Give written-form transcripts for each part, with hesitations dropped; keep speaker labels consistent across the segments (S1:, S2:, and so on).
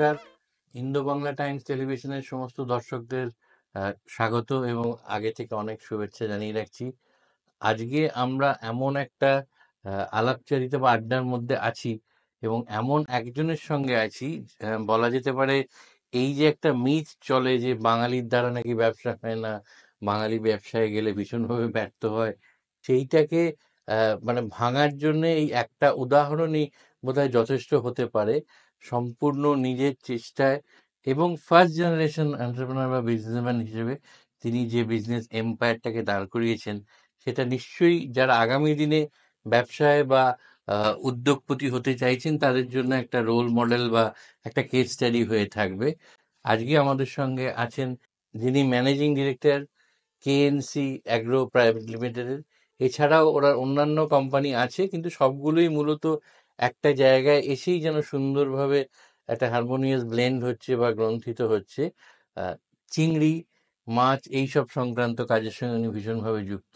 S1: নমস্কার। Indo Bangla Times টেলিভিশনের সমস্ত দর্শকদের স্বাগত এবং আগে থেকে অনেক শুভেচ্ছা জানিয়ে রাখছি। আজকে আমরা এমন একটা আলাপচারিতা বা আড্ডার মধ্যে আছি এবং এমন একজনের সঙ্গে আছি, বলা যেতে পারে এই যে একটা মিথ চলে যে বাঙালির দ্বারা নাকি ব্যবসা হয় না, বাঙালি ব্যবসায় গেলে ভীষণভাবে ব্যর্থ হয়, সেইটাকে মানে ভাঙার জন্য এই একটা উদাহরণই বোধহয় যথেষ্ট হতে পারে। সম্পূর্ণ নিজের চেষ্টায় এবং ফার্স্ট জেনারেশন এন্টারপ্রেনার বা বিজনেসম্যান হিসেবে তিনি যে বিজনেস এম্পায়ারটাকে দাঁড় করিয়েছেন, সেটা নিশ্চয়ই যারা আগামী দিনে ব্যবসায় বা উদ্যোগপতি হতে চাইছেন তাদের জন্য একটা রোল মডেল বা একটা কেস স্টাডি হয়ে থাকবে। আজকে আমাদের সঙ্গে আছেন যিনি managing director KNC agro private লিমিটেডের। এছাড়াও ওরা অন্যান্য কোম্পানি আছে, কিন্তু সবগুলোই মূলত একটা জায়গায় এসেই যেন সুন্দরভাবে একটা হারমোনিয়াস ব্লেন্ড হচ্ছে বা গ্রন্থিত হচ্ছে। আহ, চিংড়ি, মাছ, এইসব সংক্রান্ত কাজের সঙ্গে উনি ভীষণভাবে যুক্ত।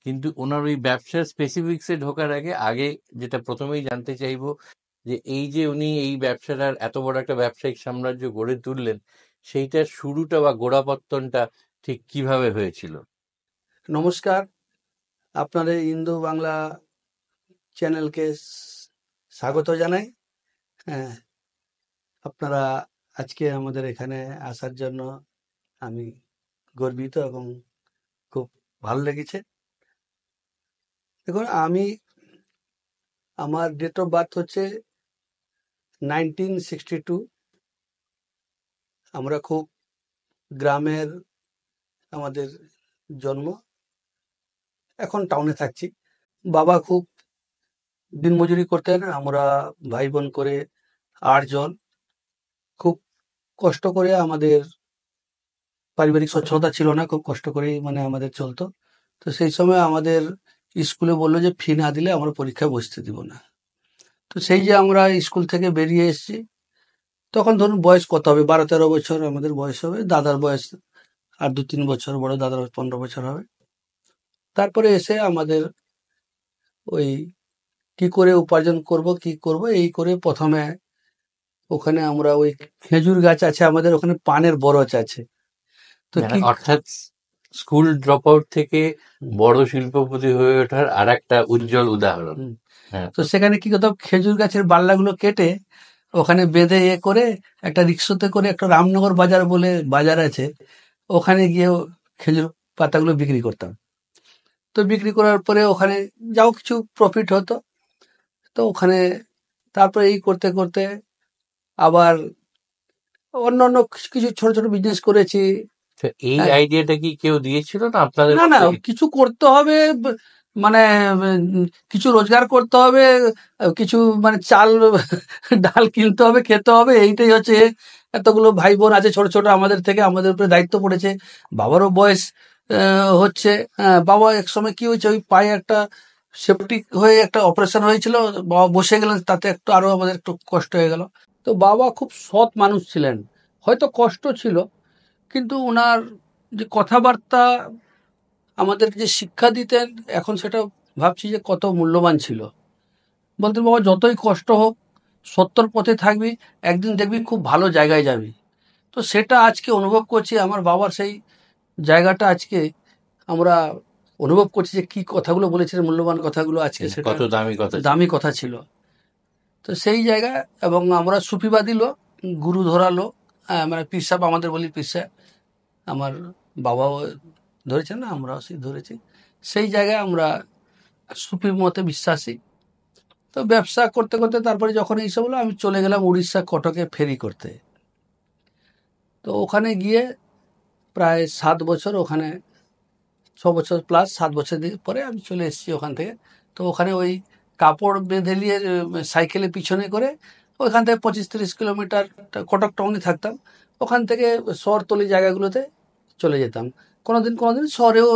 S1: কিন্তু ওনার ওই ব্যবসার স্পেসিফিক্সে ঢোকার আগে যেটা প্রথমেই জানতে চাইবো, যে এই যে উনি এই ব্যবসাটার এত বড় একটা ব্যবসায়িক সাম্রাজ্য গড়ে তুললেন, সেইটার শুরুটা বা গোড়াপত্তনটা ঠিক কিভাবে হয়েছিল?
S2: নমস্কার, আপনাদের ইন্দো বাংলা চ্যানেলকে স্বাগত জানাই। হ্যাঁ, আপনারা আজকে আমাদের এখানে আসার জন্য আমি গর্বিত এবং খুব ভালো লেগেছে। দেখুন, আমার ডেট অফ বার্থ হচ্ছে 1962। আমরা খুব গ্রামের আমাদের জন্ম, এখন টাউনে থাকছি। বাবা খুব দিনমজুরি করতেন, আমরা ভাই বোন করে 8 জন খুব কষ্ট করে আমাদের পারিবারিক সচ্ছলতা ছিল না, খুব কষ্ট করেই আমাদের চলতো। তো সেই সময় আমাদের স্কুলে বললো যে ফি না দিলে আমরা পরীক্ষায় বসতে দিব না। তো সেই যে আমরা স্কুল থেকে বেরিয়ে এসেছি, তখন ধরুন বয়স কত হবে, 12-13 বছর আমাদের বয়স হবে। দাদার বয়স আর 2-3 বছর বড়, দাদার 15 বছর হবে। তারপরে এসে আমাদের ওই কি করে উপার্জন করব, কি করব, এই করে প্রথমে ওখানে আমরা ওই খেজুর গাছ আছে আমাদের ওখানে, পানের বরজ আছে। তো
S1: মানে
S2: কি
S1: অর্থাৎ স্কুল ড্রপ আউট থেকে বড় শিল্পপতি হয়ে ওঠার আর একটা উজ্জ্বল উদাহরণ।
S2: হুম,
S1: হ্যাঁ।
S2: তো সেখানে কি করতাম, খেজুর গাছের বাল্লাগুলো কেটে ওখানে বেঁধে করে একটা রিক্সাতে করে একটা রামনগর বাজার বলে বাজার আছে, ওখানে গিয়ে খেজুর পাতাগুলো বিক্রি করতাম। তো বিক্রি করার পরে ওখানে যাও কিছু প্রফিট হতো। তো ওখানে তারপরে এই করতে করতে আবার অন্যান্য কিছু কিছু ছোট ছোট বিজনেস করেছি।
S1: তো এই
S2: হ্যাঁ,
S1: আইডিয়াটা কি কেউ দিয়েছিল না আপনাদের
S2: না না,
S1: মধ্যে?
S2: কিছু করতে হবে, মানে কিছু রোজগার করতে হবে, কিছু চাল ডাল কিনতে হবে, খেতে হবে, এইটাই হচ্ছে। এতগুলো ভাই বোন আছে ছোট ছোট আমাদের থেকে, আমাদের উপরে দায়িত্ব পড়েছে। বাবারও বয়স হচ্ছে। বাবা এক সময় কি হয়েছে, ওই পায়ে একটা সেপটিক হয়ে একটা অপারেশন হয়েছিল, বাবা বসে গেলেন, তাতে একটু আরো আমাদের একটু কষ্ট হয়ে গেল। তো বাবা খুব সৎ মানুষ ছিলেন, হয়তো কষ্ট ছিল, কিন্তু ওনার যে কথাবার্তা আমাদেরকে যে শিক্ষা দিতেন, এখন সেটা ভাবছি যে কত মূল্যবান ছিল। বলতেন, বাবা যতই কষ্ট হোক সত্যর পথে থাকবি, একদিন দেখবি খুব ভালো জায়গায় যাবি। তো সেটা আজকে অনুভব করছি, আমার বাবার সেই জায়গাটা আজকে আমরা অনুভব করছি, যে কি কথাগুলো বলেছিলেন, মূল্যবান কথাগুলো, আজকে সেটা
S1: কত দামি কথা ছিল।
S2: দামি কথা ছিল। তো সেই জায়গা, এবং আমরা সুফিবাদী লোক, গুরু ধরালো, পীর সাহেব আমাদের বলি, পীর সাহেব আমার বাবাও ধরেছেন না, আমরাও সেই ধরেছি। সেই জায়গায় আমরা সুফি মতে বিশ্বাসী। তো ব্যবসা করতে করতে তারপরে যখন এইসব হলো, আমি চলে গেলাম উড়িষ্যা, কটকে ফেরি করতে। তো ওখানে গিয়ে প্রায় 7 বছর ওখানে, 6 বছর প্লাস 7 বছর পরে আমি চলে এসেছি ওখান থেকে। তো ওখানে ওই কাপড় বেঁধে নিয়ে সাইকেলের পিছনে করে ওখান থেকে 25-30 কিলোমিটার কটক টাউনে থাকতাম। ওখান থেকে শহরতলি জায়গাগুলোতে চলে যেতাম, কোনোদিন কোনোদিন শহরেও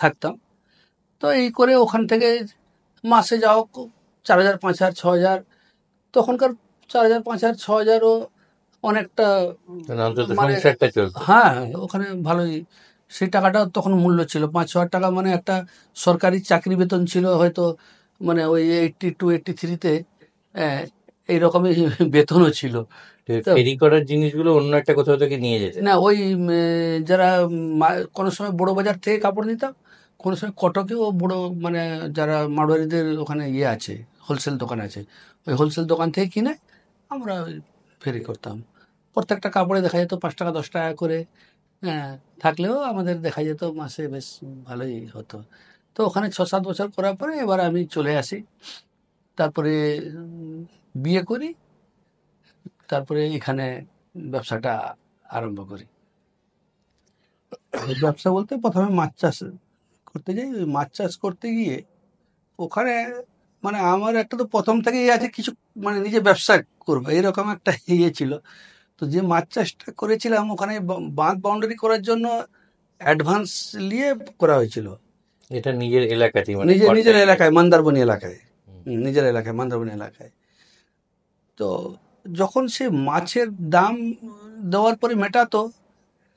S2: থাকতাম। তো এই করে ওখান থেকে মাসে যাও 4,000, 5,000, 6,000। তখনকার 4,000, 5,000, 6,000ও অনেকটা,
S1: মানে অন্তত
S2: মানে
S1: সংসারটা চলতো।
S2: হ্যাঁ, ওখানে ভালোই সেই টাকাটা তখন মূল্য ছিল। 5,000-6,000 মানে একটা সরকারি চাকরি বেতন ছিল হয়তো, ওই 82-83-তে এইরকমই বেতনও ছিল। তো
S1: ফেরি করার জিনিসগুলো অন্য একটা কোথাও থেকে নিয়ে যেতে।
S2: না ওই যারা কোনো সময় বড় বাজার থেকে কাপড় নিতাম, কোনো সময় কটকেও বড় মানে যারা মারোয়ারিদের ওখানে ইয়ে আছে, হোলসেল দোকান আছে, ওই হোলসেল দোকান থেকে কিনে আমরা ওই ফেরি করতাম। প্রত্যেকটা কাপড়ে দেখা যেত 5 টাকা 10 টাকা করে। হ্যাঁ, থাকলেও আমাদের দেখা যেত মাসে বেশ ভালোই হতো। তো ওখানে 6-7 বছর করার পরে এবার আমি চলে আসি। তারপরে বিয়ে করি, তারপরে এখানে ব্যবসাটা আরম্ভ করি। এই ব্যবসা বলতে প্রথমে মাছ চাষ করতে যাই। ওই মাছ চাষ করতে গিয়ে ওখানে মানে আমার একটা তো প্রথম থেকেই আছে কিছু মানে নিজে ব্যবসা করবো এরকম একটা ইয়ে ছিল। তো যে মাছ চাষটা করেছিলাম ওখানে বাঁধ বাউন্ডারি করার জন্য অ্যাডভান্স নিয়ে করা হয়েছিল
S1: এটা নিজের এলাকাতেই, মানে
S2: নিজের নিজের
S1: কন্ট্রাক্ট।
S2: এলাকায়, মন্দারমণি এলাকায়। নিজের এলাকায়, মন্দারমণি এলাকায়। তো যখন সে মাছের দাম দেওয়ার পরে মেটাতো,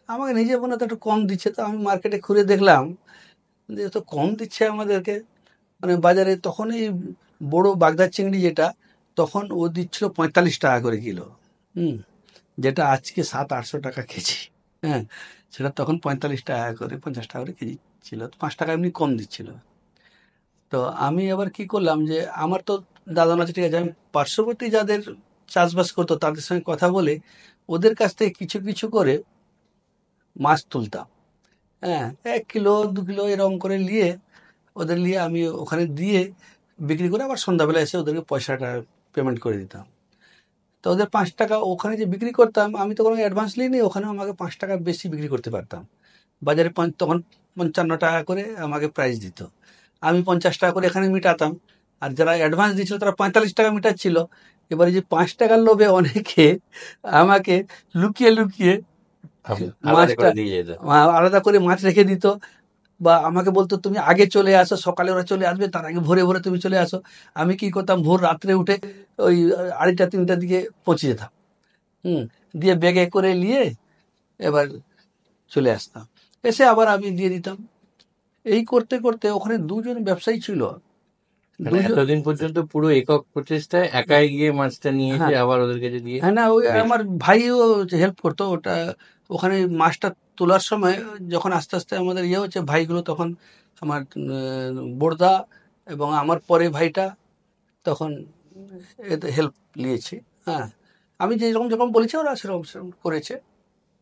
S2: আমাকে নিজে মনে হতো একটু কম দিচ্ছে। তো আমি মার্কেটে ঘুরে দেখলাম যে তো কম দিচ্ছে আমাদেরকে। মানে বাজারে তখন এই বড় বাগদা চিংড়ি যেটা, তখন ও দিচ্ছিল 45 টাকা করে কিলো। হুম, যেটা আজকে 700-800 টাকা কেজি। হ্যাঁ, সেটা তখন 45 টাকা করে, 50 টাকা করে কেজি ছিল। তো 5 টাকা এমনি কম দিচ্ছিল। তো আমি আবার কি করলাম যে আমার তো দাদন আছে, ঠিক আছে, আমি পার্শ্ববর্তী যাদের চাষবাস করতো তাদের সঙ্গে কথা বলে ওদের কাছ থেকে কিছু কিছু করে মাছ তুলতাম। হ্যাঁ, 1 কিলো 2 কিলো এরকম করে নিয়ে ওদের নিয়ে আমি ওখানে দিয়ে বিক্রি করে আবার সন্ধ্যাবেলা এসে ওদেরকে পয়সাটা পেমেন্ট করে দিতাম। তো ওদের 5 টাকা ওখানে যে বিক্রি করতাম, আমি তো কোনো অ্যাডভান্স নিইনি, ওখানে আমাকে 5 টাকা বেশি বিক্রি করতে পারতাম। বাজারে তখন 55 টাকা করে আমাকে প্রাইস দিত। আমি 50 টাকা করে এখানে মিটাতাম। আর যারা অ্যাডভান্স দিচ্ছিল তারা 45 টাকা মিটাচ্ছিল। এবারে যে 5 টাকার লোভে অনেকে আমাকে লুকিয়ে লুকিয়ে
S1: আলাদা
S2: মাছটা
S1: করে দিয়ে যেত।
S2: আলাদা করে মাছ রেখে দিত। বা আমাকে বলতো তুমি আগে চলে আসো, সকালে ওরা চলে আসবে, তার আগে ভোরে ভোরে তুমি চলে আসো। আমি কি করতাম, ভোর রাত্রে উঠে ওই 2:30-3টার দিকে পৌঁছে যেতাম। হুম, দিয়ে ব্যাগে করে নিয়ে এবার চলে আসতাম, এসে আবার আমি দিয়ে দিতাম। এই করতে করতে ওখানে দুজন ব্যবসায়ী ছিল।
S1: মানে
S2: দুজন,
S1: এতদিন পর্যন্ত পুরো একক প্রচেষ্টায় একাই গিয়ে মাছটা নিয়ে এসে
S2: হ্যাঁ
S1: আবার ওদের কাছে দিয়ে।
S2: হ্যাঁ, না ওই
S1: বেশ।
S2: আমার ভাইও হেল্প করতো ওটা। ওখানে মাছটা তোলার সময় যখন আস্তে আস্তে আমাদের ইয়ে হচ্ছে, ভাইগুলো তখন আমার বড়দা এবং আমার পরে ভাইটা তখন এতে হেল্প নিয়েছে। হ্যাঁ, আমি যেরকম যেরকম বলেছি ওরা সেরকম সেরকম করেছে,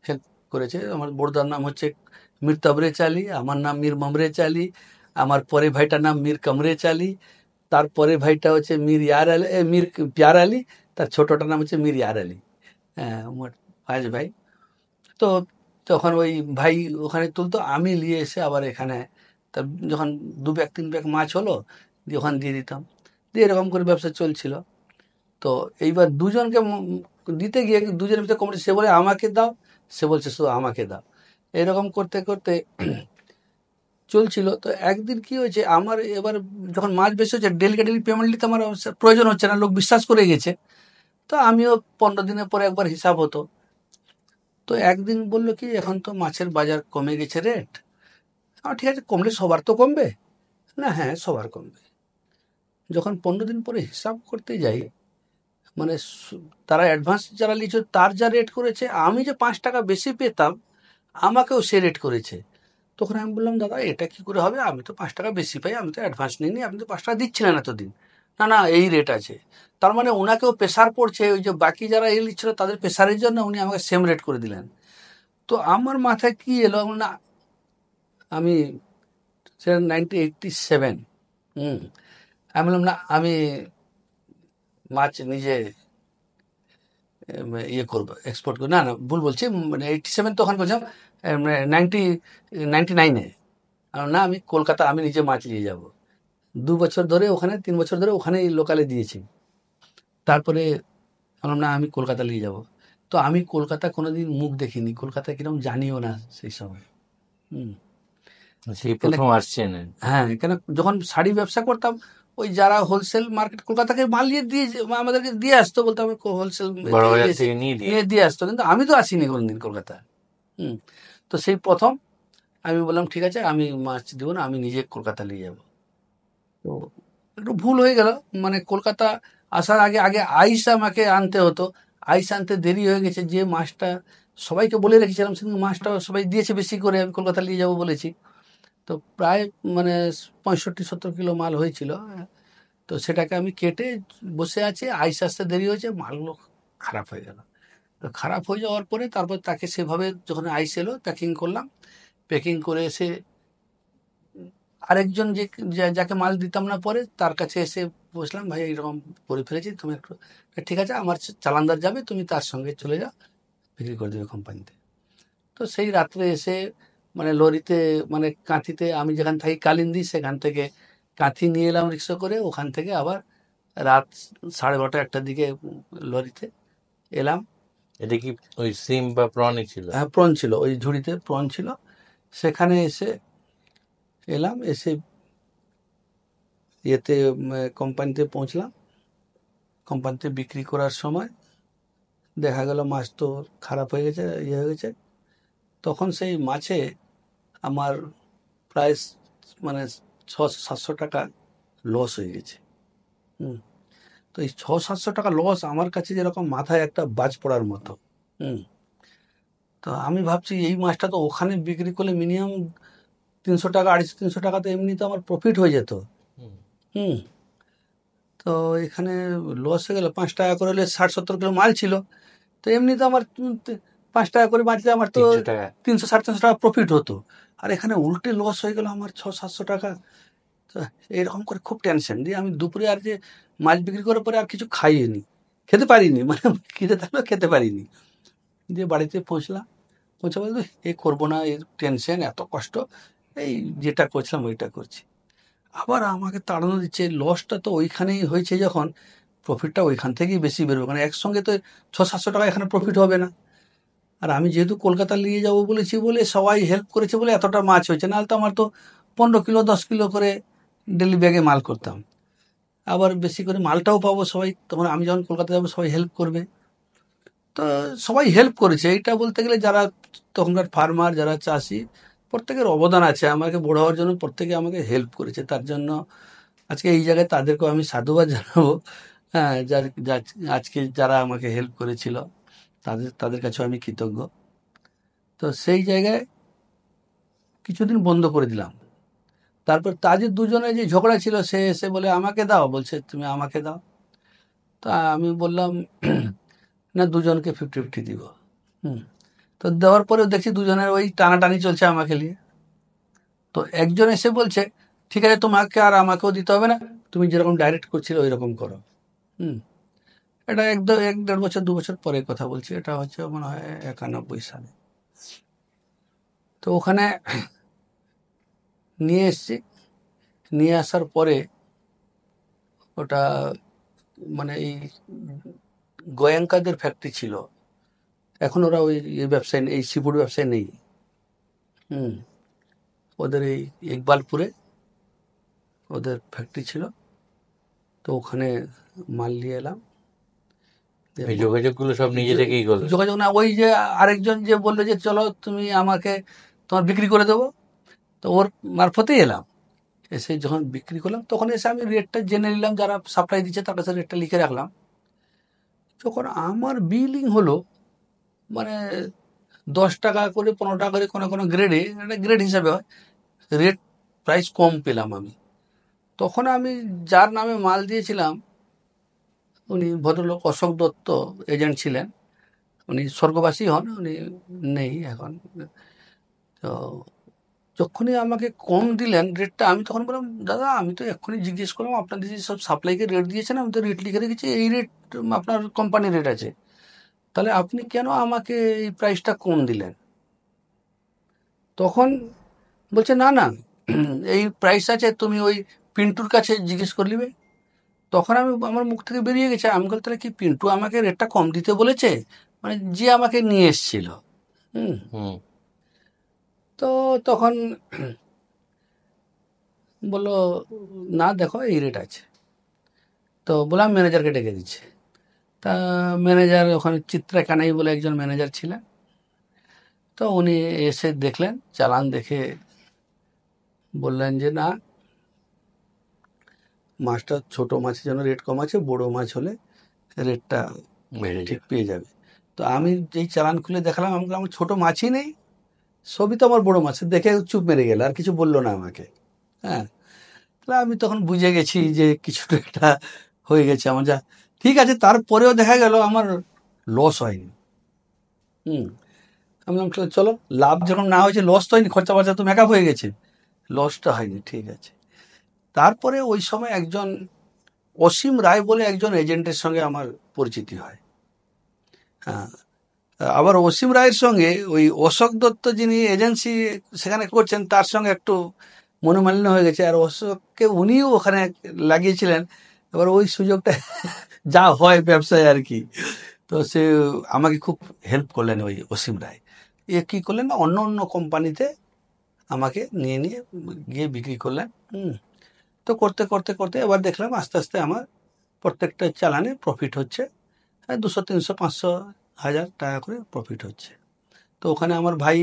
S2: হেল্প করেছে। আমার বড়দার নাম হচ্ছে মীর তবরে চালি, আমার নাম মীর মমরে চালি, আমার পরে ভাইটার নাম মীর কমরে চালি, তারপরে ভাইটা হচ্ছে মীর ইয়ার আলী, মীর প্যার আলী, তার ছোটটার নাম হচ্ছে মীর ইয়ার আলী। হ্যাঁ, মোট 5 ভাই। তো তখন ওই ভাই ওখানে তুলতো, আমি নিয়ে এসে আবার এখানে তা যখন 2 ব্যাগ 3 ব্যাগ মাছ হলো দিয়ে ওখানে দিয়ে দিতাম। দিয়ে এরকম করে ব্যবসা চলছিল। তো এইবার দুজনকে দিতে গিয়ে দুজনের ভিতরে কমিটি, সে বলে আমাকে দাও, সে বলছে শুধু আমাকে দাও। এরকম করতে করতে চলছিল। তো একদিন কি হয়েছে, আমার এবার যখন মাছ বেশি হচ্ছে, ডেলিকে ডেলি পেমেন্ট নিতে আমার প্রয়োজন হচ্ছে না, লোক বিশ্বাস করে গেছে। তো আমিও 15 দিনের পরে একবার হিসাব হতো। তো একদিন বললো কি এখন তো মাছের বাজার কমে গেছে রেট। ঠিক আছে, কমলে সবার তো কমবে না? হ্যাঁ, সবার কমবে। যখন 15 দিন পরে হিসাব করতে যাই, মানে তারা অ্যাডভান্স যারা লিখছে তার যা রেট করেছে, আমি যে 5 টাকা বেশি পেতাম আমাকেও সে রেট করেছে। তখন আমি বললাম দাদা এটা কি করে হবে, আমি তো 5 টাকা বেশি পাই, আমি তো অ্যাডভান্স নিইনি, আপনি তো 5 টাকা দিচ্ছিলেন এতদিন। না না, এই রেট আছে। তার মানে ওনাকেও প্রেশার পড়ছে, ওই যে বাকি যারা এই নিচ্ছিল তাদের প্রেশারের জন্য উনি আমাকে সেম রেট করে দিলেন। তো আমার মাথায় কি এলো না, আমি সেটা 1987। আমি বললাম না, আমি মাছ নিজে ইয়ে করবো, এক্সপোর্ট করবো। না না, ভুল বলছি, মানে 87 তখন বলছিলাম, মানে 99-এ। না, আমি কলকাতা আমি নিজে মাছ নিয়ে যাব। 2 বছর ধরে ওখানে, 3 বছর ধরে ওখানেই লোকালে দিয়েছি। তারপরে বললাম না, আমি কলকাতা নিয়ে যাব। তো আমি কলকাতা কোনোদিন মুখ দেখিনি, কলকাতা কিরকম জানিও না সেই সময়। হুম,
S1: সেই
S2: কেন,
S1: প্রথম আসছেন।
S2: হ্যাঁ, কেন যখন শাড়ি ব্যবসা করতাম, ওই যারা হোলসেল মার্কেট কলকাতাকে মাল নিয়ে দিয়ে আমাদেরকে দিয়ে আসতো, বলতো আমি হোলসেল
S1: বড় বাজার
S2: দিয়েছি,
S1: থেকে নিয়ে দিয়ে।
S2: নিয়ে দিয়ে আসতো, কিন্তু আমি তো আসিনি কোনোদিন কলকাতা। হুম, তো সেই প্রথম আমি বললাম ঠিক আছে, আমি মাছ দেবো না, আমি নিজে কলকাতা নিয়ে যাব। তো একটু ভুল হয়ে গেল, মানে কলকাতা আসার আগে আগে আইস আমাকে আনতে হতো, আইস আনতে দেরি হয়ে গেছে। যে মাছটা সবাইকে বলে রেখেছিলাম, সেদিন মাছটা সবাই দিয়েছে বেশি করে, আমি কলকাতা নিয়ে যাবো বলেছি। তো প্রায় মানে 65-70 কিলো মাল হয়েছিল। তো সেটাকে আমি কেটে বসে আছি, আইস আসতে দেরি হয়েছে, মালগুলো খারাপ হয়ে গেল। তো খারাপ হয়ে যাওয়ার পরে তারপর তাকে সেভাবে যখন আইস এলো প্যাকিং করলাম। প্যাকিং করে এসে আরেকজন যাকে মাল দিতাম না পরে, তার কাছে এসে বসলাম, ভাই এইরকম করে ফেলেছি, তুমি একটু, ঠিক আছে আমার চালানদার যাবে, তুমি তার সঙ্গে চলে যাও, বিক্রি করে দেবে কোম্পানিতে। তো সেই রাত্রে এসে মানে লরিতে, মানে কাঁথিতে, আমি যেখান থাকি কালিন্দি, সেখান থেকে কাঁথি নিয়ে এলাম রিক্সা করে, ওখান থেকে আবার রাত 12:30 একটার দিকে লরিতে এলাম।
S1: এটা কি ওই সিম বা প্রনই ছিল?
S2: হ্যাঁ, প্রন ছিল, ওই ঝুড়িতে প্রন ছিল। সেখানে এসে এলাম, এসে ইয়েতে কোম্পানিতে পৌঁছলাম। কোম্পানিতে বিক্রি করার সময় দেখা গেল মাছ তো খারাপ হয়ে গেছে, ইয়ে হয়ে গেছে। তখন সেই মাছে আমার প্রায় মানে 600-700 টাকা লস হয়ে গেছে। হুম। তো এই 600-700 টাকা লস আমার কাছে যেরকম মাথায় একটা বাজ পড়ার মতো। হুম। তো আমি ভাবছি এই মাছটা তো ওখানে বিক্রি করলে মিনিমাম 300 টাকা, 250-300 টাকা তো এমনি তো আমার প্রফিট হয়ে যেত।
S1: হুম,
S2: হুম। তো এখানে লস হয়ে গেল। 5 টাকা করে হলে 60-70 কিলো মাল ছিল। তো এমনি তো আমার 5 টাকা করে বাঁচলে আমার তো
S1: 300 টাকা।
S2: 300-350 টাকা প্রফিট হতো। আর এখানে উল্টে লস হয়ে গেল আমার 600-700 টাকা। তো এরকম করে খুব টেনশন দিয়ে আমি দুপুরে আর যে মাছ বিক্রি করার পরে আর কিছু খাইনি, খেতে পারিনি, মানে খিদে থাকলেও খেতে পারিনি। দিয়ে বাড়িতে পৌঁছলাম, পৌঁছে বলতে এ করবো না, এর টেনশন, এত কষ্ট, এই যেটা করছিলাম ওইটা করছি। আবার আমাকে তাড়ানো দিচ্ছে, লসটা তো ওইখানেই হয়েছে যখন, প্রফিটটা ওইখান থেকেই বেশি বেরোবে, কারণ একসঙ্গে তো 600-700 টাকা এখানে প্রফিট হবে না। আর আমি যেহেতু কলকাতা নিয়ে যাবো বলেছি বলে, সবাই হেল্প করেছে বলে এতটা মাছ হয়েছে, নাহলে তো আমার তো 15 কিলো 10 কিলো করে ডেলি ব্যাগে মাল করতাম। আবার বেশি করে মালটাও পাবো সবাই, তখন আমি যখন কলকাতা যাবো সবাই হেল্প করবে। তো সবাই হেল্প করেছে, এইটা বলতে গেলে যারা তখনকার ফার্মার, যারা চাষি, প্রত্যেকের অবদান আছে আমাকে বড় হওয়ার জন্য, প্রত্যেকে আমাকে হেল্প করেছে। তার জন্য আজকে এই জায়গায় তাদেরকেও আমি সাধুবাদ জানাবো। হ্যাঁ, আজকে যারা আমাকে হেল্প করেছিল, তাদের তাদের কাছেও আমি কৃতজ্ঞ। তো সেই জায়গায় কিছুদিন বন্ধ করে দিলাম। তারপর তাদের দুজনে যে ঝগড়া ছিল, সে এসে বলে আমাকে দাও, বলছে তুমি আমাকে দাও। তা আমি বললাম না, দুজনকে 50-50 দিব। হুম। তো দেওয়ার পরেও দেখছি দুজনের ওই টানাটানি চলছে আমাকে নিয়ে। তো একজন এসে বলছে, ঠিক আছে তোমাকে আর আমাকেও দিতে হবে না, তুমি যেরকম ডাইরেক্ট করছিলে ওই রকম করো। হুম। এটা 1-1.5 বছর 2 বছর পরে কথা বলছি, এটা হচ্ছে মনে হয় 91 সালে। তো ওখানে নিয়ে এসছি, নিয়ে আসার পরে ওটা মানে এই গোয়াঙ্কাদের ফ্যাক্টরি ছিল, এখন ওরা ওই এই ব্যবসায় এই সিফুড ব্যবসায় নেই। হুম। ওদের এই ইকবালপুরে ওদের ফ্যাক্টরি ছিল। তো ওখানে মাল নিয়ে এলাম।
S1: এই যোগাযোগগুলো সব নিজে থেকেই করলেন?
S2: যোগাযোগ না, ওই যে আরেকজন যে বললো যে চলো তুমি আমাকে তোমার বিক্রি করে দেবো, তো ওর মারফতেই এলাম। এসে যখন বিক্রি করলাম তখন এসে আমি রেটটা জেনে নিলাম, যারা সাপ্লাই দিচ্ছে তার কাছে রেটটা লিখে রাখলাম। যখন আমার বিলিং হলো, মানে 10 টাকা করে 15 টাকা করে কোনো কোনো গ্রেডে, একটা গ্রেড হিসাবে হয়, রেট প্রাইস কম পেলাম আমি। তখন আমি যার নামে মাল দিয়েছিলাম, উনি ভদ্রলোক অশোক দত্ত এজেন্ট ছিলেন, উনি স্বর্গবাসী হন, উনি নেই এখন। তো যখনই আমাকে কম দিলেন রেটটা, আমি তখন বললাম, দাদা আমি তো এক্ষুনি জিজ্ঞেস করলাম, আপনাদের যে সব সাপ্লাইকে রেট দিয়েছেন, আমি তো রেট লিখে রেখেছি, এই রেট আপনার কোম্পানির রেট আছে, তাহলে আপনি কেন আমাকে এই প্রাইসটা কম দিলেন? তখন বলছে, না না, এই প্রাইস আছে, তুমি ওই পিন্টুর কাছে জিজ্ঞেস করে নিবে। তখন আমি, আমার মুখ থেকে বেরিয়ে গেছে, আমি বলতে, তাহলে কি পিন্টু আমাকে রেটটা কম দিতে বলেছে? মানে যে আমাকে নিয়ে এসছিল। হুম।
S1: হুম।
S2: তো তখন বললো, না দেখো এই রেট আছে। তো বললাম ম্যানেজারকে ডেকে দিচ্ছে। তা ম্যানেজার ওখানে চিত্রা কানাই বলে একজন ম্যানেজার ছিলেন। তো উনি এসে দেখলেন, চালান দেখে বললেন যে না, মাছটা ছোট মাছের জন্য রেট কম আছে, বড় মাছ হলে রেটটা
S1: বেড়ে
S2: ঠিক
S1: যাবে।
S2: পেয়ে যাবে। তো আমি যেই চালান খুলে দেখালাম, আমি বললাম, আমার ছোট মাছই নেই, সবই তো আমার বড় মাছ। দেখে চুপ মেরে গেল, আর কিছু বললো না আমাকে। হ্যাঁ, তাহলে আমি তখন বুঝে গেছি যে কিছুটা একটা হয়ে গেছে আমার। যা ঠিক আছে, তারপরেও দেখা গেল আমার লস হয়নি। হুম, আমি বললাম চলো, লাভ যখন না হয়েছে, লস তো হয়নি, খরচা বার্চা তো মেকআপ হয়ে গেছে, লসটা হয়নি, ঠিক আছে। তারপরে ওই সময় একজন অসীম রায় বলে একজন এজেন্টের সঙ্গে আমার পরিচিতি হয়। হ্যাঁ, আবার অসীম রায়ের সঙ্গে ওই অশোক দত্ত যিনি এজেন্সি সেখানে করছেন, তার সঙ্গে একটু মনোমালিন্য হয়ে গেছে, আর অশোককে উনিও ওখানে লাগিয়েছিলেন। এবার ওই সুযোগটা যা হয় ব্যবসায় আর কি। তো সে আমাকে খুব হেল্প করলেন ওই অসীম রায়। এ কী করলেন না, অন্য অন্য কোম্পানিতে আমাকে নিয়ে নিয়ে গিয়ে বিক্রি করলেন। হুম, তো করতে করতে করতে এবার দেখলাম আস্তে আস্তে আমার প্রত্যেকটা চালানে প্রফিট হচ্ছে, 200, 300, 500, 1000 টাকা করে প্রফিট হচ্ছে। তো ওখানে আমার ভাই,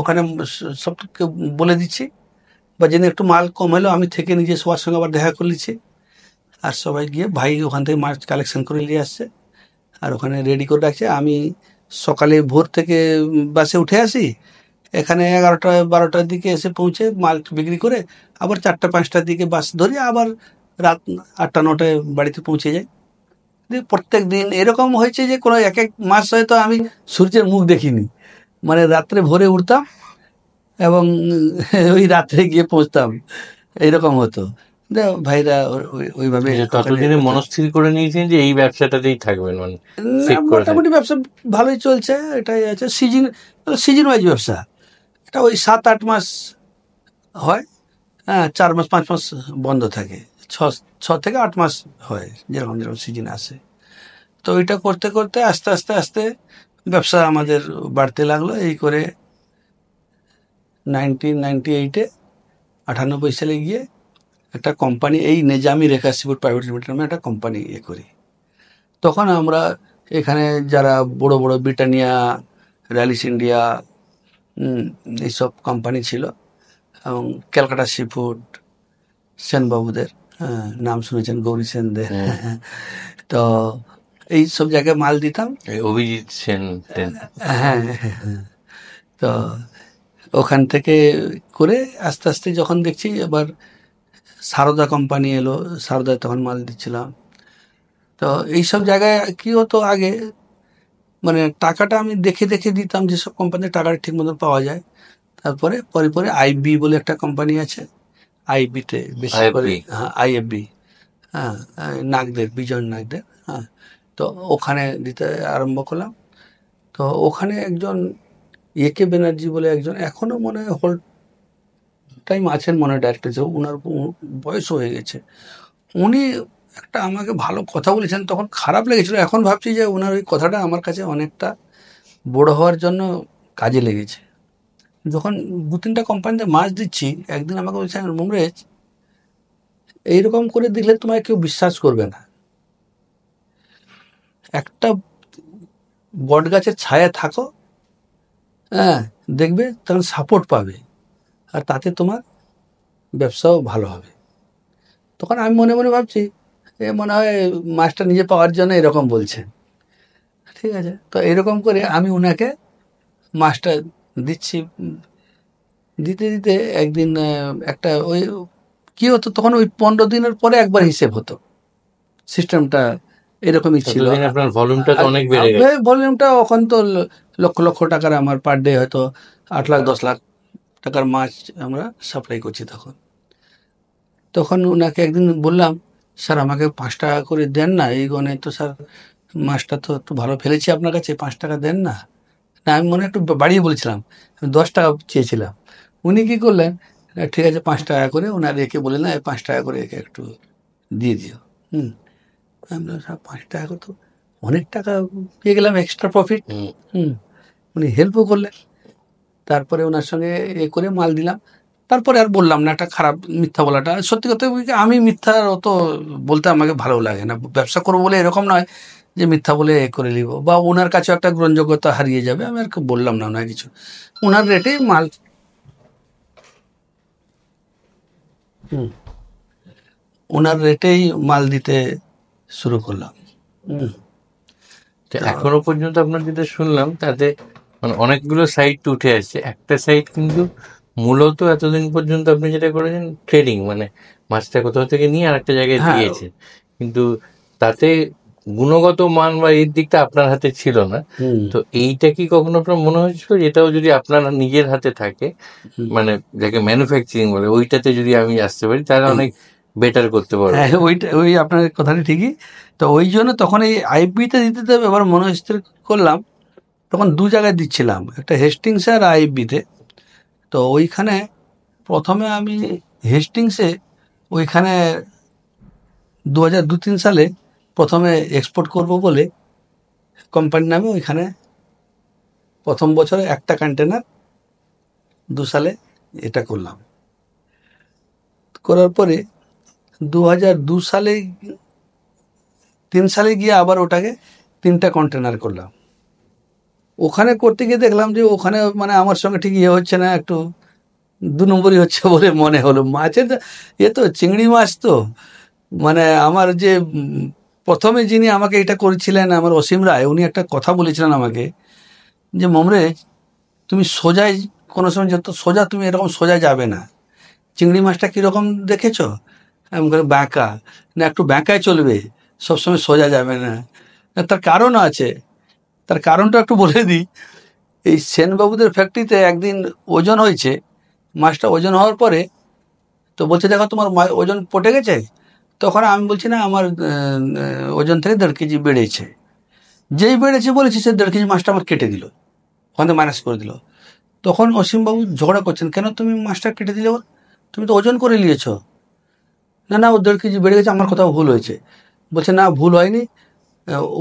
S2: ওখানে সবকে বলে দিচ্ছি, বা যেদিন একটু মাল কম হলো আমি থেকে নিজে সবার সঙ্গে আবার দেখা করে নিচ্ছি, আর সবাই গিয়ে ভাই ওখান থেকে মাছ কালেকশন করে নিয়ে আসছে, আর ওখানে রেডি করে রাখছে। আমি সকালে ভোর থেকে বাসে উঠে আসি, এখানে 11টা 12টার দিকে এসে পৌঁছে মাল বিক্রি করে আবার 4টা 5টার দিকে বাস ধরি, আবার রাত 8টা 9টায় বাড়িতে পৌঁছে যাই। প্রত্যেক দিন এরকম হয়েছে যে কোনো এক এক মাস হয়তো আমি সূর্যের মুখ দেখিনি, মানে রাত্রে ভোরে উঠতাম এবং ওই রাত্রে গিয়ে পৌঁছতাম, এইরকম হতো। ভাইরা ওইভাবে
S1: যে
S2: ওখানে
S1: ততদিনে
S2: করতেন।
S1: মনস্থির করে নিয়েছেন যে এই ব্যবসাটাতেই থাকবেন, মানে
S2: না,
S1: স্টিক করে থাকবেন।
S2: মোটামুটি ব্যবসা ভালোই চলছে, এটাই আছে। সিজন, সিজন ওয়াইজ ব্যবসা। এটা ওই 7-8 মাস হয়, হ্যাঁ, 4 মাস 5 মাস বন্ধ থাকে, ছ 6 থেকে 8 মাস হয়, যেরকম যেরকম সিজন আসে। তো ওইটা করতে করতে আস্তে আস্তে আস্তে ব্যবসা আমাদের বাড়তে লাগলো। এই করে 1998-এ 98 সালে গিয়ে একটা কোম্পানি, এই নেজামি রেখা সিফুড প্রাইভেট লিমিটেড নামে একটা কোম্পানি করি। তখন আমরা এখানে যারা বড় বড় ব্রিটানিয়া, র্যালিস ইন্ডিয়া, এইসব কোম্পানি ছিল, এবং ক্যালকাটা সি ফুড, সেনবাবুদের, হ্যাঁ, নাম শুনেছেন, গৌরী সেনদের।
S1: হুম।
S2: তো এই সব জায়গায় মাল দিতাম।
S1: এই অভিজিৎ সেন টেন।
S2: হ্যাঁ, হ্যাঁ। তো ওখান থেকে করে আস্তে আস্তে যখন দেখছি এবার সারদা কোম্পানি এলো, সারদায় তখন মাল দিচ্ছিলাম। তো এইসব জায়গায় কি হতো আগে, মানে টাকাটা আমি দেখে দেখে দিতাম যেসব কোম্পানির টাকাটা ঠিক মতো পাওয়া যায়। তারপরে পরে পরে আইবি বলে একটা কোম্পানি আছে, আইবিতে বেশি করে,
S1: আইএফবি।
S2: হ্যাঁ, আইএফবি, হ্যাঁ, নাগদের, বিজয় নাগদের, হ্যাঁ। তো ওখানে দিতে আরম্ভ করলাম। তো ওখানে একজন একে ব্যানার্জি বলে একজন, এখনো মনে হয় হোল টাইম আছেন মনে হয় ডাইরেক্টর হিসেবে, ওনার বয়স হয়ে গেছে। উনি একটা আমাকে ভালো কথা বলেছেন, তখন খারাপ লেগেছিল, এখন ভাবছি যে ওনার ওই কথাটা আমার কাছে অনেকটা বড় হওয়ার জন্য কাজে লেগেছে। যখন 2-3টা কোম্পানিতে মাছ দিচ্ছি, একদিন আমাকে বলছেন, মুমরেজ, এইরকম করে দিলে তোমায় কেউ বিশ্বাস করবে না। একটা বট গাছের ছায়া থাকো, হ্যাঁ, দেখবে তখন সাপোর্ট পাবে, আর তাতে তোমার ব্যবসাও ভালো হবে। তখন আমি মনে মনে ভাবছি, এ মনে হয় মাছটা নিজে পাওয়ার জন্য এরকম বলছেন। ঠিক আছে, তো এরকম করে আমি ওনাকে মাছটা দিচ্ছি। দিতে দিতে একদিন একটা ওই কি হতো, তখন ওই 15 দিনের পরে একবার হিসেব হতো, সিস্টেমটা এরকমই ছিল।
S1: ততদিন আপনার ভলিউমটা তো
S2: আর
S1: অনেক বেড়ে গেছে।
S2: ভলিউমটা এখন তো লক্ষ লক্ষ টাকার, আমার পার ডে হয়তো 8 লাখ 10 লাখ টাকার মাছ আমরা সাপ্লাই করছি তখন। তখন ওনাকে একদিন বললাম, স্যার আমাকে 5 টাকা করে দেন না, এই গনে তো স্যার মাছটা তো একটু ভালো ফেলেছি আপনার কাছে, 5 টাকা দেন না। না, আমি মনে হয় একটু বাড়িয়ে বলেছিলাম, আমি 10 টাকা চেয়েছিলাম। উনি কী করলেন, ঠিক আছে 5 টাকা করে, ওনার একে বলে না, 5 টাকা করে একে একটু দিয়ে দিও। হুম, আমি বললাম, স্যার 5 টাকা করে তো অনেক টাকা পেয়ে গেলাম, এক্সট্রা প্রফিট।
S1: হুম।
S2: হুম, উনি হেল্পও করলেন। তারপরে ওনার সঙ্গে এ করে মাল দিলাম। তারপরে আর বললাম না, একটা খারাপ মিথ্যা বলাটা, সত্যি কথা বলতে আমি মিথ্যা অত বলতে আমাকে ভালো লাগে না। ব্যবসা করবো বলে এরকম নয় যে মিথ্যা বলে এ করে নিব, বা ওনার কাছেও একটা গ্রহণযোগ্যতা হারিয়ে যাবে, আমি আর বললাম না ওনার কিছু, ওনার রেটেই মাল। হুম, ওনার রেটেই মাল দিতে শুরু করলাম। হুম।
S1: তো
S2: তো
S1: এখনো পর্যন্ত আপনার যেটা শুনলাম তাতে মানে অনেকগুলো সাইট উঠে আসছে, একটা সাইট কিন্তু মূলত এতদিন পর্যন্ত আপনি যেটা করেছেন ট্রেডিং, মানে মাছটা কোথাও থেকে নিয়ে আরেকটা জায়গায়
S2: হ্যাঁ।
S1: দিয়েছে, কিন্তু তাতে গুণগত মান বা এর দিকটা আপনার হাতে ছিল না।
S2: হুম।
S1: তো এইটা কি কখনো আপনার মনে হয়েছিল যে এটাও যদি আপনার নিজের হাতে থাকে,
S2: হুম।
S1: মানে যাকে ম্যানুফ্যাকচারিং বলে, ওইটাতে যদি আমি আসতে পারি তাহলে
S2: এই
S1: অনেক বেটার করতে পারবো?
S2: হ্যাঁ, ওই আপনার কথাটা ঠিকই। তো ওই জন্য তখন এই আইপিতে দিতে তো এবার মনস্থির করলাম। তখন দু জায়গায় দিচ্ছিলাম, একটা হেস্টিংসে আর আইপিতে। তো ওইখানে প্রথমে আমি হেস্টিংসে ওইখানে 2002-3 সালে প্রথমে এক্সপোর্ট করব বলে কোম্পানির নামে ওইখানে প্রথম বছরে একটা কন্টেনার, 2 সালে এটা করলাম। করার পরে 2002 সালে 3 সালে গিয়ে আবার ওটাকে 3টা কন্টেনার করলাম। ওখানে করতে গিয়ে দেখলাম যে ওখানে মানে আমার সঙ্গে ঠিক ইয়ে হচ্ছে না, একটু 2 নম্বরই হচ্ছে বলে মনে হলো। মাছের এ তো চিংড়ি মাছ তো, মানে আমার যে প্রথমে যিনি আমাকে এটা করেছিলেন, আমার অসীম রায়, উনি একটা কথা বলেছিলেন আমাকে যে মমরে, তুমি সোজাই কোনো সময় যত সোজা, তুমি এরকম সোজা যাবে না। চিংড়ি মাছটা কীরকম দেখেছো? আমি বলি বাঁকা, না একটু বাঁকায় চলবে, সবসময় সোজা যাবে না। না, তার কারণ আছে। তার কারণটা একটু বলে দিই। এই সেনবাবুদের ফ্যাক্টরিতে একদিন ওজন হয়েছে, মাছটা ওজন হওয়ার পরে তো বলছে দেখো তোমার ওজন পটে গেছে। তখন আমি বলছি না, আমার ওজন থেকে 1.5 কেজি বেড়েছে। যেই বেড়েছে বলেছি, সে 1.5 কেজি মাছটা আমার কেটে দিল, ওখান থেকে মাইনাস করে দিল। তখন অসীমবাবু ঝগড়া করছেন, কেন তুমি মাছটা কেটে দিলে ওর? তুমি তো ওজন করে নিয়েছ। না না, ও 1.5 কেজি বেড়ে গেছে, আমার কোথাও ভুল হয়েছে। বলছে না, ভুল হয়নি।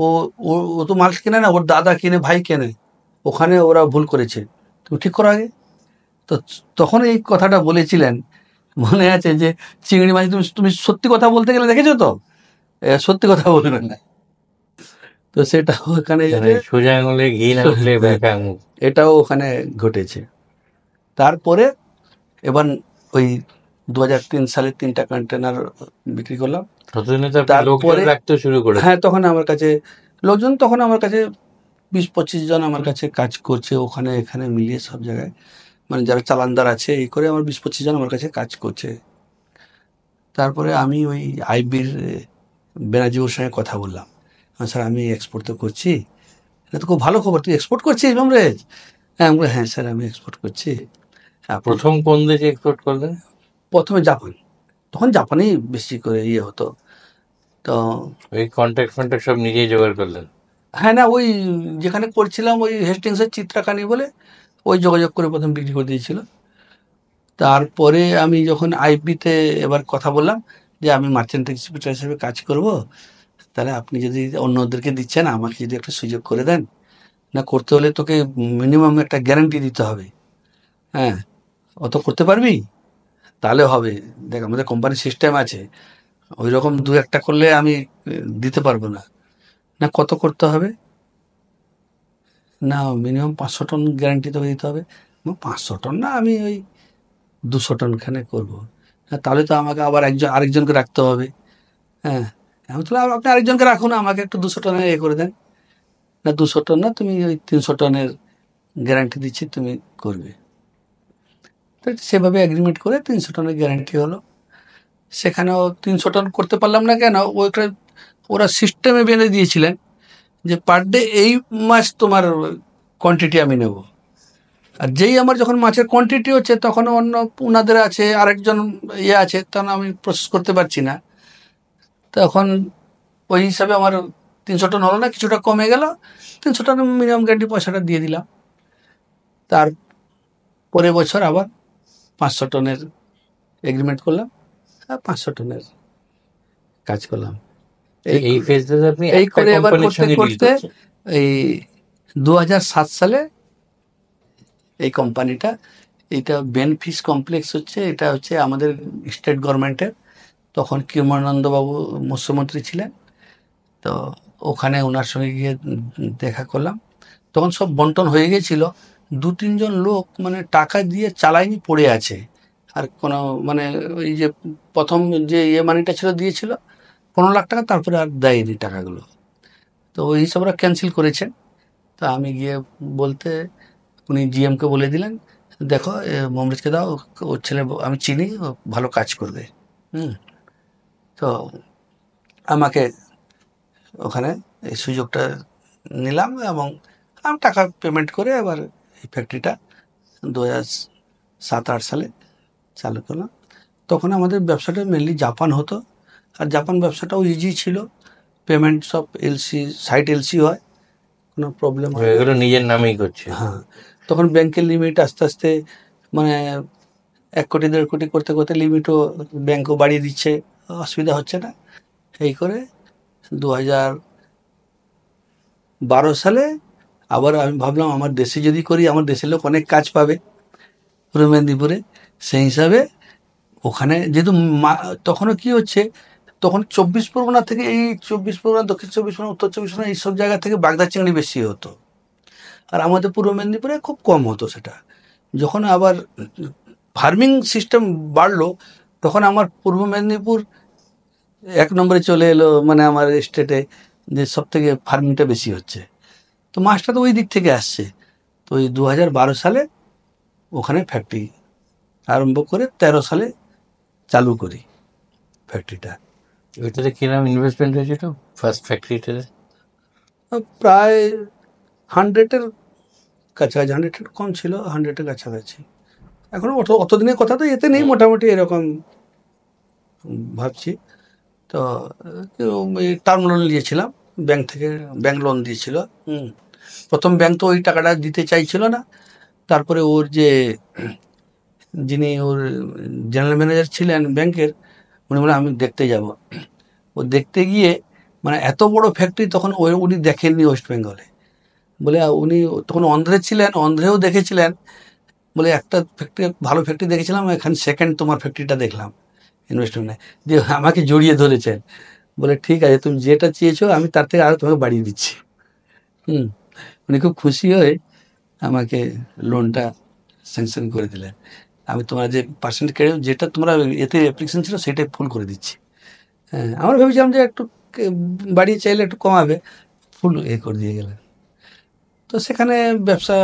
S2: ও ও ও তো মাল কেনে না, ওর দাদা কিনে, ভাই কেনে, ওখানে ওরা ভুল করেছে, তুমি ঠিক করো আগে। তো তখন এই কথাটা বলেছিলেন, মনে আছে যে চিংড়ি মাছ তুমি তুমি সত্যি কথা বলতে গেলে দেখেছো তো, সত্যি কথা বলবে না। তো সেটা ওখানে
S1: মানে সোজা আঙুলে ঘি না উঠলে ব্যাকা আঙুল।
S2: এটাও ওখানে ঘটেছে। তারপরে এবার ওই 2003 সালে 3টা কন্টেনার বিক্রি করলাম।
S1: ততদিনে তো আপনি লোকজন
S2: তারপরে
S1: রাখতে শুরু
S2: হ্যাঁ,
S1: করেছেন।
S2: তখন আমার কাছে লোকজন, তখন আমার কাছে 20-25 জন আমার কাছে কাজ করছে, ওখানে এখানে মিলিয়ে সব জায়গায়, মানে যারা চালানদার আছে, এই করে আমার 20-25 জন আমার কাছে কাজ করছে। তারপরে আমি ওই আইবির বেনাজিবুর সঙ্গে কথা বললাম, স্যার আমি এক্সপোর্ট তো করছি। এটা তো খুব ভালো খবর, তুই এক্সপোর্ট করছিস বামরেজ? হ্যাঁ, আমি বললাম, হ্যাঁ স্যার আমি এক্সপোর্ট করছি। আপনি
S1: প্রথম কোন দেশে এক্সপোর্ট করলেন?
S2: প্রথমে জাপান, তখন জাপানেই বেশি করে ইয়ে হতো। তো
S1: ওই কন্ট্যাক্ট ফন্ট্যাক্ট সব নিজেই জোগাড় করলেন?
S2: হ্যাঁ, না ওই যেখানে করছিলাম ওই হেস্টিংসের চিত্রাকানি বলে, ওই যোগাযোগ করে প্রথম বিক্রি করে দিয়েছিল। তারপরে আমি যখন আইপিতে এবার কথা বললাম যে আমি মার্চেন্ট এক্সিবিটার হিসেবে কাজ করব, তাহলে আপনি যদি অন্যদেরকে দিচ্ছেন, আমাকে যদি একটা সুযোগ করে দেন। না, করতে হলে তোকে মিনিমাম একটা গ্যারান্টি দিতে হবে। হ্যাঁ, অত করতে পারবি তাহলে হবে। দেখ, আমাদের কোম্পানির সিস্টেম আছে, ওই রকম দু একটা করলে আমি দিতে পারবো না। না, কত করতে হবে? না, মিনিমাম 500 টন গ্যারান্টি তোকে দিতে হবে। 500 টন না, আমি ওই 200 টন খানে করবো। হ্যাঁ, তাহলে তো আমাকে আবার আরেকজনকে রাখতে হবে। হ্যাঁ, আমি তাহলে আপনি আরেকজনকে রাখুন, আমাকে একটু 200 টনের এ করে দেন। না, 200 টন না, তুমি ওই 300 টনের গ্যারান্টি দিচ্ছি, তুমি করবে। তো সেভাবে এগ্রিমেন্ট করে 300 টনের গ্যারান্টি হলো। সেখানেও 300 টন করতে পারলাম না কেন, ওইটা ওরা সিস্টেমে বেঁধে দিয়েছিলেন যে পার ডে এই মাছ তোমার কোয়ান্টিটি আমি নেব। আর যেই আমার যখন মাছের কোয়ান্টিটি হচ্ছে, তখন অন্য ওনাদের আছে আরেকজন ইয়ে আছে, তখন আমি প্রসেস করতে পারছি না। তখন ওই হিসাবে আমার 300 টন হলো না, কিছুটা কমে গেল। 300 টনের মিনিমাম গ্যারান্টি পয়সাটা দিয়ে দিলাম। তার পরের বছর আবার 500 টনের এগ্রিমেন্ট করলাম, আর 500 টনের কাজ করলাম।
S1: তো
S2: এই
S1: এই ফেজটাতে আপনি
S2: এই
S1: একটা
S2: করে এবার
S1: কোম্পানির
S2: করতে
S1: সঙ্গে ডিল
S2: করতে
S1: করছেন?
S2: এই 2007 সালে এই কোম্পানিটা, এটা বেনফিস কমপ্লেক্স হচ্ছে, এটা হচ্ছে আমাদের স্টেট গভর্নমেন্টের। তখন কিরমানন্দবাবু মুখ্যমন্ত্রী ছিলেন। তো ওখানে ওনার সঙ্গে গিয়ে দেখা করলাম। তখন সব বন্টন হয়ে গেছিল। 2-3 জন লোক মানে টাকা দিয়ে চালায়নি, পড়ে আছে। আর কোনো মানে ওই যে প্রথম যে মানিটা ছিল দিয়েছিল 15 লাখ টাকা, তারপরে আর দেয়নি টাকাগুলো। তো ওই হিসাবে ওরা ক্যান্সেল করেছেন। তো আমি গিয়ে বলতে উনি জিএমকে বলে দিলেন, দেখো মমরিজকে দাও, ওর ছেলে আমি চিনি, ও ভালো কাজ করবে। হুম। তো আমাকে ওখানে এই সুযোগটা নিলাম এবং আমি টাকা পেমেন্ট করে এবার এই ফ্যাক্টরিটা 2007-8 সালে চালু করলাম। তখন আমাদের ব্যবসাটা মেনলি জাপান হতো, আর জাপান ব্যবসাটাও ইজি ছিল। পেমেন্ট সব এলসি, সাইট এলসি হয়, কোনো প্রবলেম হয় না।
S1: এগুলো নিজের নামেই করছে।
S2: হ্যাঁ, তখন ব্যাংকের লিমিট আস্তে আস্তে মানে 1 কোটি 1.5 কোটি করতে করতে লিমিটও ব্যাংকও বাড়িয়ে দিচ্ছে, অসুবিধা হচ্ছে না। এই করে 2012 সালে আবার আমি ভাবলাম আমার দেশে যদি করি, আমার দেশের লোক অনেক কাজ পাবে পূর্ব মেদিনীপুরে। সেই হিসাবে ওখানে যেহেতু তখনও কি হচ্ছে, তখন 24 পরগনা থেকে, এই 24 পরগনা, দক্ষিণ 24 পরগনা, উত্তর 24 পরগনা, এইসব জায়গা থেকে বাগদা চিংড়ি বেশি হতো, আর আমাদের পূর্ব মেদিনীপুরে খুব কম হতো সেটা। যখন আবার ফার্মিং সিস্টেম বাড়লো, তখন আমার পূর্ব মেদিনীপুর 1 নম্বরে চলে এলো, মানে আমার স্টেটে, যে সব থেকে ফার্মিংটা বেশি হচ্ছে। তো মাছটা তো ওই দিক থেকে আসছে। তো ওই 2012 সালে ওখানে ফ্যাক্টরি আরম্ভ করে 13 সালে চালু করি ফ্যাক্টরিটা।
S1: ওইটাতে কিরকম ইনভেস্টমেন্ট হয়েছিল ফার্স্ট ফ্যাক্টরিটাতে?
S2: প্রায় 100-এর কাছাকাছি, 100-এর কম ছিল, 100-এর কাছাকাছি। এখন অতদিনের কথা তো এতে নেই, মোটামুটি এরকম ভাবছি। তো টার্ম লোন নিয়েছিলাম ব্যাংক থেকে, ব্যাংক লোন দিয়েছিল। প্রথম ব্যাংক তো ওই টাকাটা দিতে চাইছিল না। তারপরে ওর যে যিনি ওর জেনারেল ম্যানেজার ছিলেন ব্যাংকের, উনি বলে আমি দেখতে যাব। ও দেখতে গিয়ে মানে এত বড় ফ্যাক্টরি তখন উনি দেখেননি ওয়েস্ট বেঙ্গলে। বলে উনি তখন অন্ধ্রে ছিলেন, অন্ধ্রেও দেখেছিলেন। বলে একটা ফ্যাক্টরি, ভালো ফ্যাক্টরি দেখেছিলাম, এখানে সেকেন্ড তোমার ফ্যাক্টরিটা দেখলাম ইনভেস্টমেন্টে। দিয়ে আমাকে জড়িয়ে ধরেছেন, বলে ঠিক আছে, তুমি যেটা চেয়েছো আমি তার থেকে আরও তোমাকে বাড়িয়ে দিচ্ছি। উনি খুব খুশি হয়ে আমাকে লোনটা স্যাংশন করে দিলেন। আমি তোমার যে পার্সেন্ট কেড়ে, যেটা তোমরা এতে অ্যাপ্লিকেশন ছিল সেটাই ফুল করে দিচ্ছি। হ্যাঁ, আমরা ভেবেছিলাম যে একটু বাড়িয়ে চাইলে একটু কমাবে, ফুল করে দিয়ে গেলেন। তো সেখানে ব্যবসা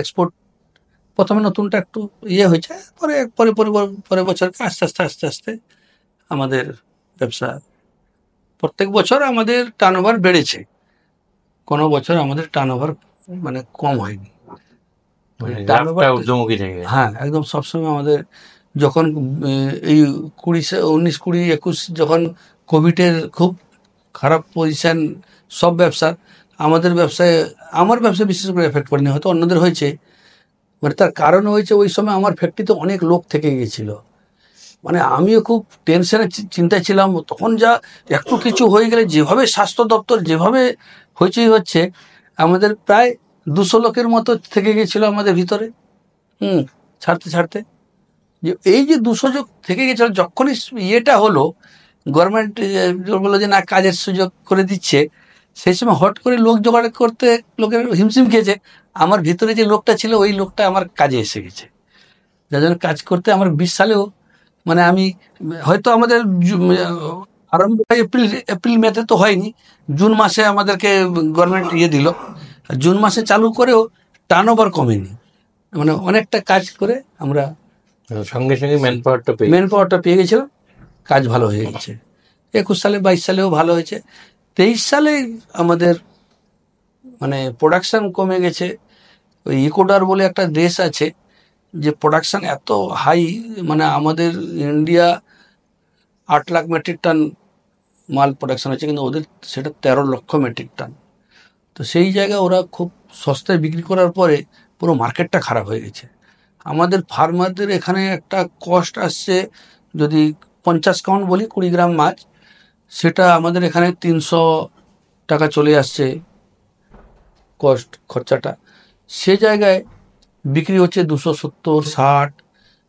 S2: এক্সপোর্ট, প্রথমে নতুনটা একটু হয়েছে, পরে পরে পরে পরে বছর আস্তে আস্তে আস্তে আস্তে আমাদের ব্যবসা, প্রত্যেক বছর আমাদের টার্নওভার বেড়েছে, কোনো বছর আমাদের টার্নওভার মানে কম হয়নি।
S1: মানে
S2: টার্নওভার,
S1: গ্রাফটা ঊর্ধ্বমুখী থেকে।
S2: হ্যাঁ একদম সবসময় আমাদের, যখন এই 19, 20, 21 যখন কোভিডের খুব খারাপ পজিশান সব ব্যবসার, আমাদের ব্যবসায়, আমার ব্যবসায় বিশেষ করে এফেক্ট পড়েনি, হয়তো অন্যদের হয়েছে। মানে তার কারণ হয়েছে ওই সময় আমার ফ্যাক্টরিতে অনেক লোক থেকে গেছিলো, মানে আমিও খুব টেনশনে চিন্তায় ছিলাম। তখন যা একটু কিছু হয়ে গেলে যেভাবে স্বাস্থ্য দপ্তর যেভাবে হইচই হচ্ছে, আমাদের প্রায় 200 লোকের মতো থেকে গেছিলো আমাদের ভিতরে। ছাড়তে ছাড়তে যে এই যে 200 জন থেকে গেছিল, যখনই হলো, গভর্নমেন্ট বললো যে না কাজের সুযোগ করে দিচ্ছে, সেই সময় হট করে লোক জোগাড় করতে লোকের হিমশিম খেয়েছে। আমার ভিতরে যে লোকটা ছিল ওই লোকটা আমার কাজে এসে গেছে, যার জন্য কাজ করতে আমার 20 সালেও, মানে আমি হয়তো আমাদের আরম্ভ হয় এপ্রিল মেতে তো হয়নি, জুন মাসে আমাদেরকে গভর্নমেন্ট দিল। জুন মাসে চালু করেও টার্নওভার কমেনি, মানে অনেকটা কাজ করে আমরা
S1: সঙ্গে সঙ্গে ম্যান
S2: পাওয়ারটা পেয়ে গেছিলাম, কাজ ভালো হয়ে গেছে। 21 সালে, 22 সালেও ভালো হয়েছে। 23 সালে আমাদের মানে প্রোডাকশান কমে গেছে। ওই ইকুয়েডর বলে একটা দেশ আছে, যে প্রোডাকশান এত হাই, মানে আমাদের ইন্ডিয়া 8 লাখ মেট্রিক টন মাল প্রোডাকশান হচ্ছে, কিন্তু ওদের সেটা 13 লক্ষ মেট্রিক টন। তো সেই জায়গায় ওরা খুব সস্তায় বিক্রি করার পরে পুরো মার্কেটটা খারাপ হয়ে গেছে। আমাদের ফার্মারদের এখানে একটা কস্ট আসছে, যদি 50 কাউন্ট বলি 20 গ্রাম মাছ, সেটা আমাদের এখানে 300 টাকা চলে আসছে খরচাটা। সে জায়গায় বিক্রি হচ্ছে 270, 60।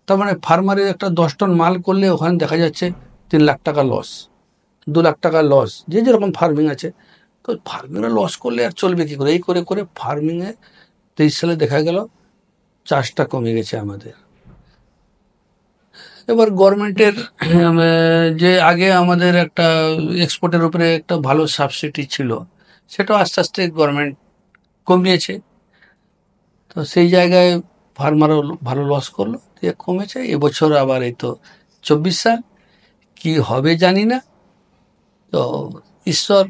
S2: তার মানে ফার্মারের একটা 10 টন মাল করলে ওখানে দেখা যাচ্ছে 3 লাখ টাকা লস, 2 লাখ টাকা লস, যে যেরকম ফার্মিং আছে। তো ফার্মিংয়ে লস করলে আর চলবে কী করে? এই করে করে ফার্মিংয়ে 23 সালে দেখা গেল চাষটা কমে গেছে আমাদের। এবার গভর্নমেন্টের যে আগে আমাদের একটা এক্সপোর্টের উপরে একটা ভালো সাবসিডি ছিল, সেটাও আস্তে আস্তে গভর্নমেন্ট কমিয়েছে। তো সেই জায়গায় ফার্মারও ভালো লস করলো, দিয়ে কমেছে। এবছর আবার এই তো 24 সাল, কি হবে জানি না। তো ঈশ্বর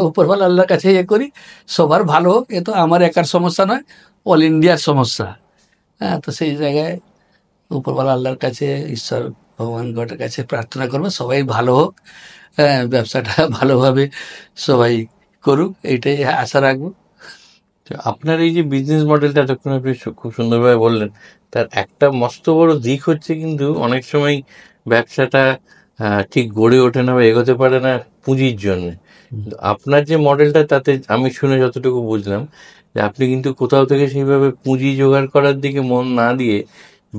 S2: উপরওয়ালা আল্লাহর কাছে ইয়ে করি, সবার ভালো হোক। এ তো আমার একার সমস্যা নয়, অল ইন্ডিয়ার সমস্যা। হ্যাঁ, তো সেই জায়গায় উপরওয়ালা আল্লাহর কাছে, ঈশ্বর ভগবান গডের কাছে প্রার্থনা করবো সবাই ভালো হোক। হ্যাঁ, ব্যবসাটা ভালোভাবে সবাই করুক, এইটাই আশা রাখবো।
S1: তো আপনার এই যে বিজনেস মডেলটা এতক্ষণ আপনি খুব সুন্দরভাবে বললেন, তার একটা মস্ত বড় দিক হচ্ছে কিন্তু অনেক সময় ব্যবসাটা ঠিক গড়ে ওঠে না বা এগোতে পারে না পুঁজির জন্য। কিন্তু আপনার যে মডেলটা, তাতে আমি শুনে যতটুকু বুঝলাম যে আপনি কিন্তু কোথাও থেকে সেইভাবে পুঁজি জোগাড় করার দিকে মন না দিয়ে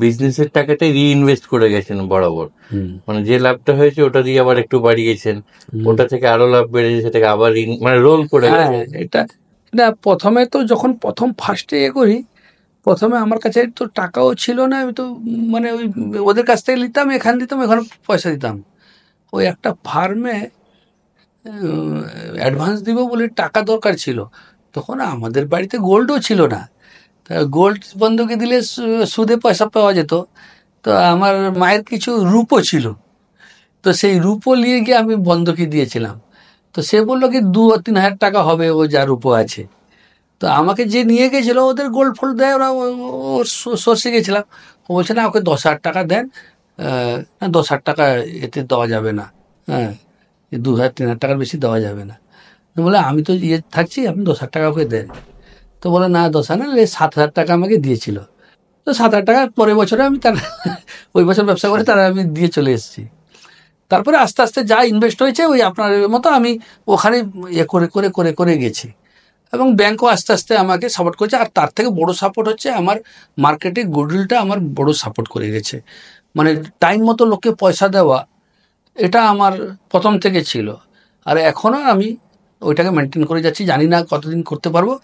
S1: বিজনেসের টাকাটাই রিইনভেস্ট করে গেছেন বরাবর।
S2: হুম,
S1: মানে যে লাভটা হয়েছে ওটা দিয়ে আবার একটু বাড়িয়েছেন,
S2: হুম।
S1: ওটা থেকে আরো লাভ বেড়েছে, সেটাকে আবার মানে রোল করে
S2: হ্যাঁ,
S1: গেছেন।
S2: এটা না, প্রথমে তো যখন প্রথম ফার্স্টে এ করি, প্রথমে আমার কাছে তো টাকাও ছিল না। আমি তো মানে ওই ওদের কাছ থেকে নিতাম, এখান দিতাম, এখানে পয়সা দিতাম। ওই একটা ফার্মে অ্যাডভান্স দিব বলে টাকা দরকার ছিল। তখন আমাদের বাড়িতে গোল্ডও ছিল না। তা গোল্ড বন্ধকে দিলে সুদে পয়সা পাওয়া যেত। তো আমার মায়ের কিছু রূপও ছিল, তো সেই রূপও নিয়ে গিয়ে আমি বন্ধকি দিয়েছিলাম। তো সে বললো কি 2-3 হাজার টাকা হবে ও যা রূপো আছে। তো আমাকে যে নিয়ে গেছিল, ওদের গোল্ড ফোল্ড দেয়, ওরা ওর সোর্সে গেছিলাম। ও বলছে না, ওকে 10,000 টাকা দেন। না, 10,000 টাকা এতে দেওয়া যাবে না। হ্যাঁ, 2,000-3,000 টাকার বেশি দেওয়া যাবে না। তো বলে আমি তো ইয়ে থাকছি, আপনি 10,000 টাকা ওকে দেন। তো বলে না, 10,000 না, 7,000 টাকা আমাকে দিয়েছিল। তো 7,000 টাকা পরের বছরে আমি তার ওই বছর ব্যবসা করে তারা আমি দিয়ে চলে এসেছি। তারপরে আস্তে আস্তে যা ইনভেস্ট হয়েছে ওই আপনার মতো আমি ওখানে ইয়ে করে করে করে করে গেছি। এবং ব্যাংকও আস্তে আস্তে আমাকে সাপোর্ট করেছে। আর তার থেকে বড় সাপোর্ট হচ্ছে আমার মার্কেটে গুডউইলটা আমার বড় সাপোর্ট করে গেছে। মানে টাইম মতো লোককে পয়সা দেওয়া, এটা আমার প্রথম থেকে ছিল। আর এখনও আমি ওইটাকে মেনটেন করে যাচ্ছি, জানি না কতদিন করতে পারবো।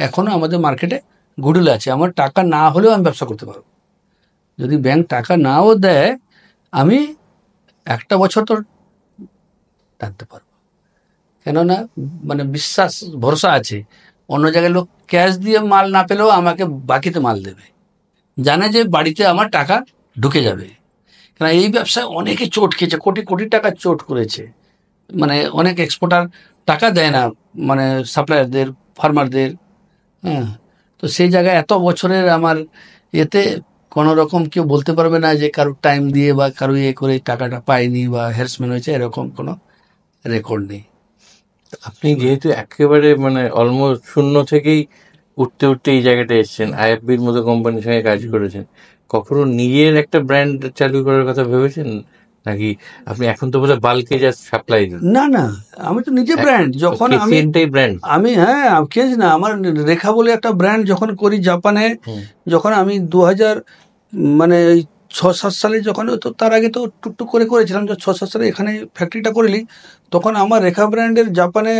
S2: এখনও আমাদের মার্কেটে গুডউইল আছে, আমার টাকা না হলেও আমি ব্যবসা করতে পারবো। যদি ব্যাংক টাকা নাও দেয়, আমি একটা বছর তো টানতে পারবো। কেননা মানে বিশ্বাস, ভরসা আছে। অন্য জায়গায় লোক ক্যাশ দিয়ে মাল না পেলেও আমাকে বাকিতে মাল দেবে, জানে যে বাড়িতে আমার টাকা ঢুকে যাবে। কেন এই ব্যবসায় অনেকে চোট খেয়েছে, কোটি কোটি টাকা চোট করেছে। মানে অনেক এক্সপোর্টার টাকা দেয় না, মানে সাপ্লায়ারদের, ফার্মারদের। হ্যাঁ, তো সেই জায়গায় এত বছরের আমার এতে কোনো রকম কেউ বলতে পারবে না যে কারোর টাইম দিয়ে বা কারো ইয়ে করে টাকাটা পায়নি বা হ্যারাসমেন্ট হয়েছে, এরকম কোনো রেকর্ড নেই।
S1: আপনি যেহেতু একেবারে মানে অলমোস্ট শূন্য থেকেই উঠতে উঠতে এই জায়গাটা এসেছেন, আইএফবির মতো কোম্পানির সঙ্গে কাজ করেছেন, কখনো নিজের একটা ব্র্যান্ড চালু করার কথা ভেবেছেন নাকি? আপনি এখন তো বোধহয় বাল্কে জাস্ট সাপ্লাই দেন।
S2: না, না, আমি তো নিজে ব্র্যান্ড যখন আমি
S1: কেসিএনটাই ব্র্যান্ড।
S2: আমি হ্যাঁ, কেজ না, আমার রেখা বলে একটা ব্র্যান্ড যখন করি জাপানে।
S1: হুম।
S2: যখন আমি 2000 মানে ওই 6-7 সালে যখন, তো তার আগে তো টুকটুক করে করেছিলাম, যে 6-7 সালে এখানে ফ্যাক্টরিটা করিলি, তখন আমার রেখা ব্র্যান্ডের জাপানে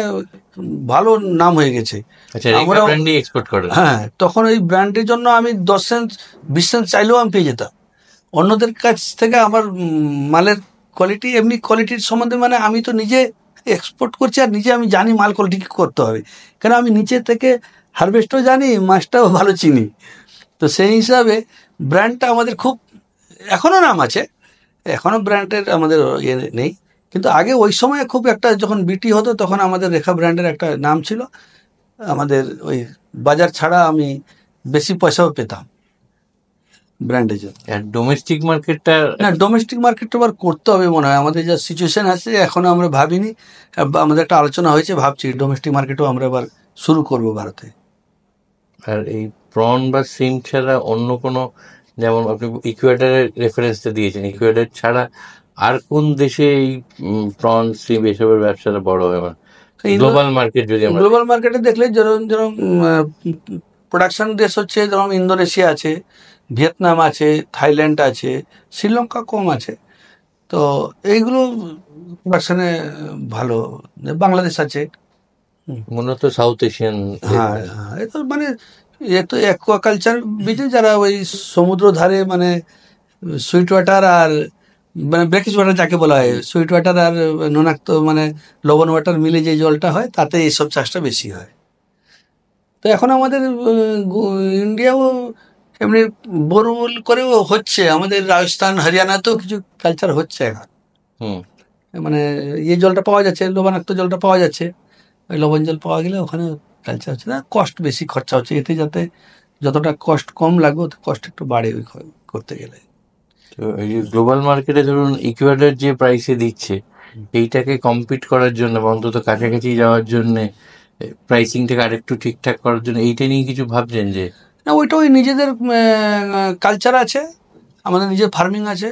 S2: ভালো নাম হয়ে গেছে।
S1: আচ্ছা, রেখা
S2: আমরা
S1: ব্র্যান্ডই এক্সপোর্ট করেন?
S2: হ্যাঁ, তখন ওই ব্র্যান্ডের জন্য আমি 10 সেন্ট 20 সেন্ট চাইলেও আমি পেয়ে যেতাম। অন্যদের কাছ থেকে আমার মালের কোয়ালিটি, এমনি কোয়ালিটির সম্বন্ধে, মানে আমি তো নিজে এক্সপোর্ট করছি আর নিজে আমি জানি মাল কোয়ালিটি কী করতে হবে। কেন আমি নিচে থেকে হারভেস্টও জানি, মাছটাও ভালো চিনি। তো সেই হিসাবে ব্র্যান্ডটা আমাদের খুব এখনও নাম আছে, এখনও ব্র্যান্ডের আমাদের ইয়ে নেই। কিন্তু আগে ওই সময় খুব একটা, যখন বিটি হতো তখন আমাদের রেখা ব্র্যান্ডের একটা নাম ছিল। আমাদের ওই বাজার ছাড়া আমি বেশি পয়সাও পেতাম ব্র্যান্ডের জন্য।
S1: আর ডোমেস্টিক মার্কেটটা?
S2: না, ডোমেস্টিক মার্কেটটা আবার করতে হবে মনে হয়, আমাদের যা সিচুয়েশন আছে এখনও আমরা ভাবিনি। আমাদের একটা আলোচনা হয়েছে, ভাবছি ডোমেস্টিক মার্কেটও আমরা এবার শুরু করব ভারতে।
S1: আর এই প্রন বা সিম ছাড়া অন্য কোনো, যেমন আপনি ইকুয়েডারের রেফারেন্সটা দিয়েছেন, ইকুয়েডার ছাড়া আর কোন দেশে এই প্রন সিম এসবের ব্যবসাটা বড় হয়? গ্লোবাল মার্কেট যদি আমরা
S2: গ্লোবাল মার্কেটে দেখলে যেরকম যেরকম প্রোডাকশন দেশ হচ্ছে, যেরকম ইন্দোনেশিয়া আছে, ভিয়েতনাম আছে, থাইল্যান্ড আছে, শ্রীলঙ্কা কম আছে। তো এইগুলো প্রোডাকশানে ভালো। বাংলাদেশ আছে।
S1: মূলত সাউথ এশিয়ান।
S2: হ্যাঁ, হ্যাঁ, এ তো মানে এ তো অ্যাকোয়াকালচার বিজনেস, যারা ওই সমুদ্র ধারে মানে সুইট ওয়াটার আর মানে ব্রেকিশ ওয়াটার যাকে বলা হয়, সুইট ওয়াটার আর নোনাক্ত মানে লবণ ওয়াটার মিলে যে জলটা হয় তাতে এইসব চাষটা বেশি হয়। তো এখন আমাদের ইন্ডিয়াও এমনি বোরওয়েল করেও হচ্ছে, আমাদের রাজস্থান হরিয়ানাতেও কিছু কালচার হচ্ছে এখন।
S1: হুম।
S2: মানে ইয়ে জলটা পাওয়া যাচ্ছে, লবণাক্ত জলটা পাওয়া যাচ্ছে, ওই লবণ জল পাওয়া গেলে ওখানে কালচার হচ্ছে না, কষ্ট বেশি খরচা হচ্ছে এতে, যাতে যতটা কষ্ট কম লাগবে ওতে কষ্ট একটু বাড়ে ওই করতে গেলে।
S1: তো এই যে গ্লোবাল মার্কেটে ধরুন ইকুয়েডর যে প্রাইসে দিচ্ছে, এইটাকে কম্পিট করার জন্য বা অন্তত কাছাকাছি যাওয়ার জন্য প্রাইসিংটাকে আরেকটু ঠিকঠাক করার জন্য এইটা নিয়ে কিছু ভাবছেন যে?
S2: না, ওইটা ওই নিজেদের কালচার আছে, আমাদের নিজের ফার্মিং আছে,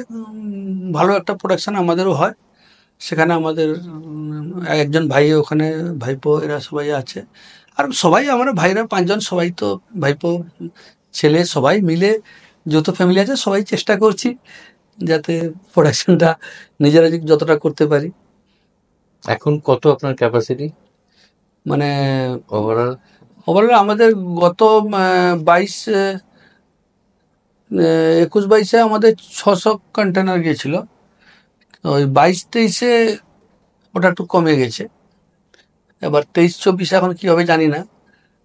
S2: ভালো একটা প্রোডাকশন আমাদেরও হয় সেখানে। আমাদের একজন ভাই ওখানে, ভাইপো এরা সবাই আছে, আর সবাই আমরা ভাইরা 5 জন, সবাই তো ভাইপো ছেলে সবাই মিলে যত ফ্যামিলি আছে সবাই চেষ্টা করছি যাতে প্রোডাকশনটা নিজেরা যতটা করতে পারি।
S1: এখন কত আপনার ক্যাপাসিটি
S2: মানে
S1: ওভারঅল?
S2: ওভারঅল আমাদের গত 21-22 আমাদের 600 কন্টেনার গিয়েছিল, ওই 22-23 ওটা একটু কমে গেছে, এবার 23-24 এখন কী হবে জানি না।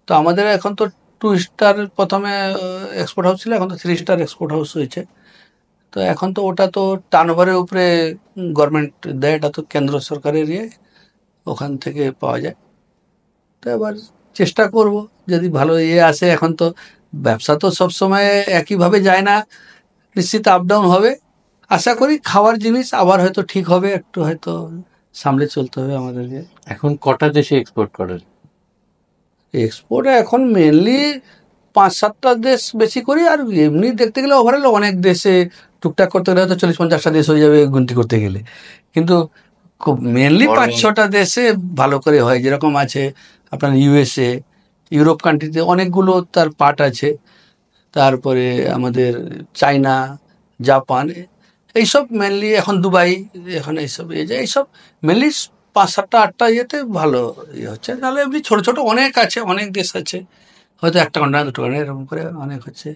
S2: তো আমাদের এখন তো 2 স্টার প্রথমে এক্সপোর্ট হাউস ছিল, এখন তো 3 স্টার এক্সপোর্ট হাউস হয়েছে। তো এখন তো ওটা তো টার্নওভারের উপরে গভর্নমেন্ট দেয়, এটা তো কেন্দ্র সরকারের ইয়ে, ওখান থেকে পাওয়া যায়। তো এবার চেষ্টা করব যদি ভালো ইয়ে আসে। এখন তো ব্যবসা তো সবসময় একইভাবে যায় না, নিশ্চিত আপ ডাউন হবে। আশা করি খাওয়ার জিনিস আবার হয়তো ঠিক হবে, একটু হয়তো সামলে চলতে হবে আমাদেরকে।
S1: এখন কটা দেশে এক্সপোর্ট করেন?
S2: এক্সপোর্ট এখন মেনলি 5-7টা দেশ বেশি করি, আর এমনি দেখতে গেলে ওভারঅল অনেক দেশে টুকটাক করতে গেলে হয়তো 40-50টা দেশ হয়ে যাবে গুনতি করতে গেলে, কিন্তু খুব মেনলি
S1: বড়
S2: 5-6টা দেশে ভালো করে হয়। যেরকম আছে আপনার ইউএসএ, ইউরোপ কান্ট্রিতে অনেকগুলো তার পার্ট আছে, তারপরে আমাদের চায়না, জাপান, এইসব মেনলি, এখন দুবাই, এখন এইসব এইসব মেনলি 5-7টা 8টা ইয়েতে ভালো ইয়ে হচ্ছে। নাহলে এমনি ছোটো ছোটো অনেক আছে, অনেক দেশ আছে, হয়তো একটা কন্টেনার 2টা কন্টেনার এরকম করে অনেক হচ্ছে।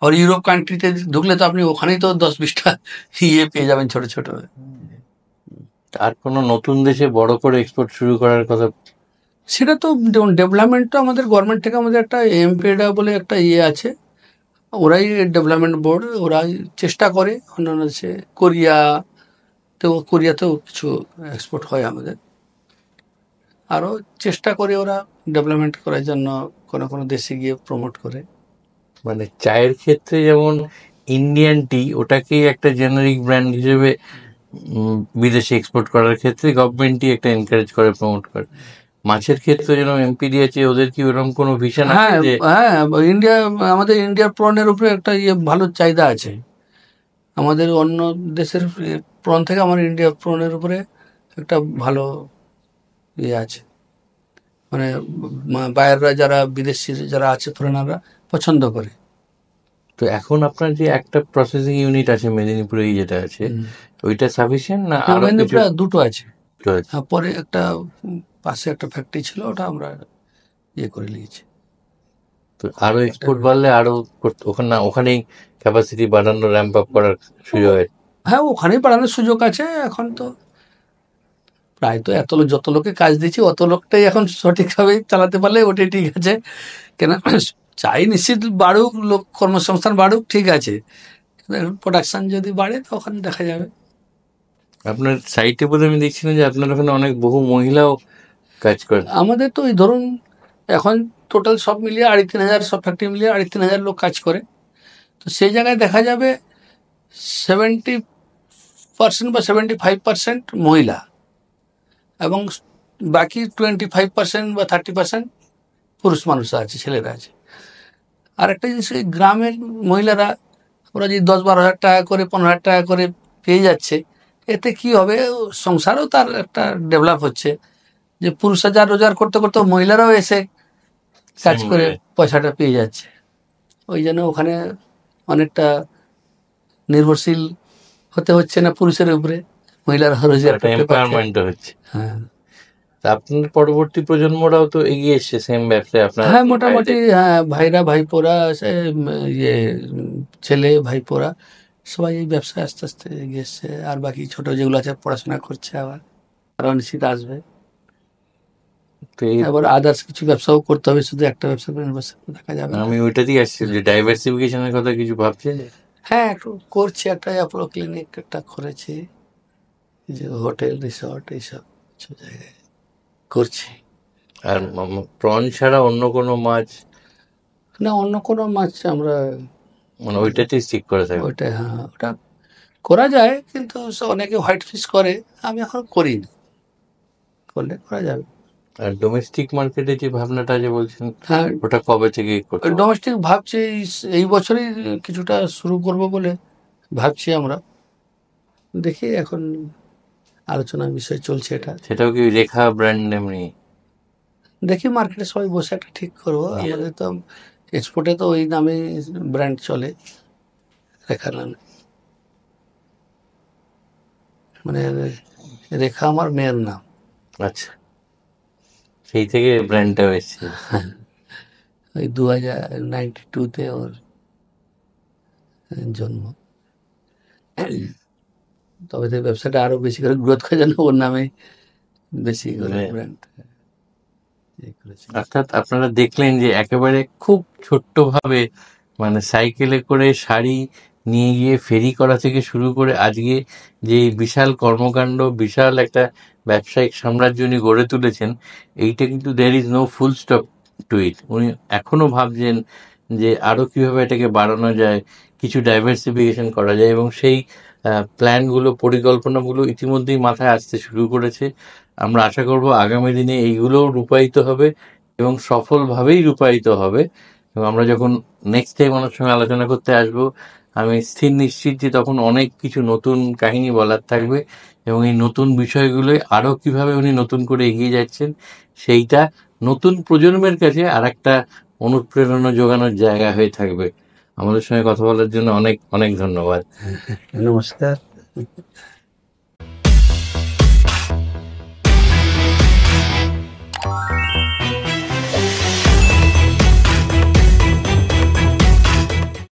S2: আর ইউরোপ কান্ট্রিতে ঢুকলে তো আপনি ওখানেই তো 10-20টা ইয়ে পেয়ে যাবেন ছোটো ছোটো।
S1: আর কোনো নতুন দেশে বড় করে এক্সপোর্ট শুরু করার কথা?
S2: সেটা তো দেখুন, ডেভেলপমেন্ট তো আমাদের গভর্নমেন্ট থেকে আমাদের একটা এমপেডা বলে একটা ইয়ে আছে, ওরাই ডেভেলপমেন্ট বোর্ড, ওরাই চেষ্টা করে। অন্যান্য দেশে কোরিয়াতেও কিছু এক্সপোর্ট হয় আমাদের, আরও চেষ্টা করে ওরা ডেভেলপমেন্ট করার জন্য কোনো কোনো দেশে গিয়ে প্রমোট করে।
S1: মানে চায়ের ক্ষেত্রে যেমন ইন্ডিয়ান টি, ওটাকেই একটা জেনারিক ব্র্যান্ড হিসেবে বিদেশে এক্সপোর্ট করার ক্ষেত্রে গভর্নমেন্টই একটা এনকারেজ করে, প্রমোট করে। মাছের ক্ষেত্রে যেরকম এমপিডি আছে, ওদের কি ওরকম কোনো ভিশন আছে
S2: হ্যাঁ,
S1: যে?
S2: হ্যাঁ, ইন্ডিয়া, আমাদের ইন্ডিয়ার প্রনের উপরে একটা ইয়ে ভালো চাহিদা আছে। আমাদের অন্য দেশের প্রন থেকে আমার ইন্ডিয়া প্রনের উপরে একটা ভালো ইয়ে আছে, মানে বায়াররা যারা বিদেশি যারা আছে ফরেনাররা পছন্দ করে।
S1: তো এখন আপনার যে একটা প্রসেসিং ইউনিট আছে মেদিনীপুরে যেটা আছে, ওইটা সাফিসিয়েন্ট না আরো কিছু?
S2: মেদিনীপুরে 2টো আছে,
S1: তো আছে।
S2: পরে একটা পাশে একটা ফ্যাক্টরি ছিল, ওটা আমরা ইয়ে করে নিয়েছি।
S1: তো আরো এক্সপোর্ট বাড়লে আরো ওখানে ওখানেই ক্যাপাসিটি বাড়ানো, র্যাম্প আপ করার সুযোগ হয়।
S2: হ্যাঁ, ওখানেই বাড়ানোর সুযোগ আছে। এখন তো প্রায় তো যত লোকে কাজ দিচ্ছি অত লোকটাই এখন সঠিকভাবে চালাতে পারলে ওটাই ঠিক আছে। কেন চাই নিশ্চিত বাড়ুক, লোক কর্মসংস্থান বাড়ুক, ঠিক আছে, প্রোডাকশন যদি বাড়ে তখন দেখা যাবে।
S1: আপনার সাইটে বোধহয় আমি দেখছিলাম যে আপনার ওখানে অনেক বহু মহিলাও কাজ করেন।
S2: আমাদের তো ওই ধরুন এখন টোটাল সব মিলিয়ে 3,500, সব ফ্যাক্টরি মিলিয়ে 3,500 লোক কাজ করে। তো সেই জায়গায় দেখা যাবে 70% বা 75% মহিলা, এবং বাকি 25% বা 30% পুরুষ মানুষরা আছে, ছেলেরা আছে। আর একটা জিনিস, এই গ্রামের মহিলারা ওরা যদি 10-12 হাজার টাকা করে, 15,000 টাকা করে পেয়ে যাচ্ছে, এতে কি হবে, সংসারও তার একটা ডেভেলপ হচ্ছে। যে পুরুষরা যা রোজগার করতে করতে মহিলারাও এসে কাজ
S1: Same
S2: করে
S1: way.
S2: পয়সাটা পেয়ে যাচ্ছে। ওই জন্য ওখানে অনেকটা নির্ভরশীল হতে হচ্ছে না পুরুষের উপরে, মহিলারা রোজগার
S1: একটা
S2: করতে পারছে।
S1: এম্পাওয়ারমেন্ট হচ্ছে।
S2: হ্যাঁ,
S1: তা আপনার পরবর্তী প্রজন্মরাও তো এগিয়ে এসছে সেম ব্যবসায় আপনার
S2: হ্যাঁ, মোটামুটি,
S1: ভাইদের।
S2: হ্যাঁ, ভাইরা ভাইপোরা, ইয়ে ছেলে ভাইপোরা সবাই এই ব্যবসায় আস্তে আস্তে এগিয়ে এসছে। আর বাকি ছোট যেগুলো আছে পড়াশোনা করছে, আবার আরও নিশ্চিত আসবে।
S1: তো এই
S2: এবার আদার্স কিছু ব্যবসাও করতে হবে, শুধু একটা ব্যবসা করে নির্ভর থাকা যাবে না।
S1: আমি ওইটাতেই আসছি যে ডাইভার্সিফিকেশনের কথা কিছু ভাবছেন?
S2: হ্যাঁ, একটু করছি, একটা অ্যাপোলো ক্লিনিক একটা করেছি, যে হোটেল রিসর্ট এইসব কিছু জায়গায় করছি।
S1: আর প্রন ছাড়া অন্য কোনো মাছ
S2: না, অন্য কোনো মাছ আমরা
S1: মানে ওইটাতেই স্টিক করে থাকবে?
S2: ওইটা, হ্যাঁ, ওটা করা যায়, কিন্তু অনেকে হোয়াইট ফিশ করে, আমি এখন করিনি, করলে করা যাবে।
S1: আর ডোমেস্টিক মার্কেটে যে ভাবনাটা যে বলছেন,
S2: হ্যাঁ,
S1: ওটা কবে থেকে করতে?
S2: ডোমেস্টিক ভাবছি এই বছরই কিছুটা শুরু করব বলে ভাবছি আমরা। দেখি, এখন আলোচনার বিষয় চলছে এটা।
S1: সেটাও কি রেখা ব্র্যান্ড নেম নিয়ে?
S2: দেখি মার্কেটে সবাই বসে একটা ঠিক করবো। আমাদের তো এক্সপোর্টে তো ওই নামে ব্র্যান্ড চলে, রেখা নামে। মানে রেখা আমার মেয়ের নাম।
S1: আচ্ছা, সেই থেকে ব্র্যান্ডটা এসেছে।
S2: ওই 2092-তে ওর জন্ম। তবে তো ব্যবসাটা আরো বেশি করে গ্রোথ করে, যেন ওর নামে বেশি করে
S1: মানে
S2: ব্র্যান্ড করেছে।
S1: অর্থাৎ আপনারা দেখলেন যে একেবারে খুব ছোট্টভাবে মানে সাইকেলে করে শাড়ি নিয়ে গিয়ে ফেরি করা থেকে শুরু করে আজকে যে এই বিশাল কর্মকাণ্ড, বিশাল একটা ব্যবসায়িক সাম্রাজ্য উনি গড়ে তুলেছেন, এইটা কিন্তু there is no full stop to it. উনি এখনো ভাবছেন যে আরো কিভাবে এটাকে বাড়ানো যায়, কিছু ডাইভার্সিফিকেশন করা যায়, এবং সেই প্ল্যানগুলো, পরিকল্পনাগুলো ইতিমধ্যেই মাথায় আসতে শুরু করেছে। আমরা আশা করব আগামী দিনে এইগুলোও রূপায়িত হবে এবং সফলভাবেই রূপায়িত হবে। এবং আমরা যখন নেক্সট টাইম ওনার সঙ্গে আলোচনা করতে আসব, আমি স্থির নিশ্চিত যে তখন অনেক কিছু নতুন কাহিনী বলার থাকবে, এবং এই নতুন বিষয়গুলোয় আরও কিভাবে উনি নতুন করে এগিয়ে যাচ্ছেন, সেইটা নতুন প্রজন্মের কাছে আর একটা অনুপ্রেরণা যোগানোর জায়গা হয়ে থাকবে। আমাদের সঙ্গে কথা বলার জন্য অনেক অনেক ধন্যবাদ।
S2: নমস্কার।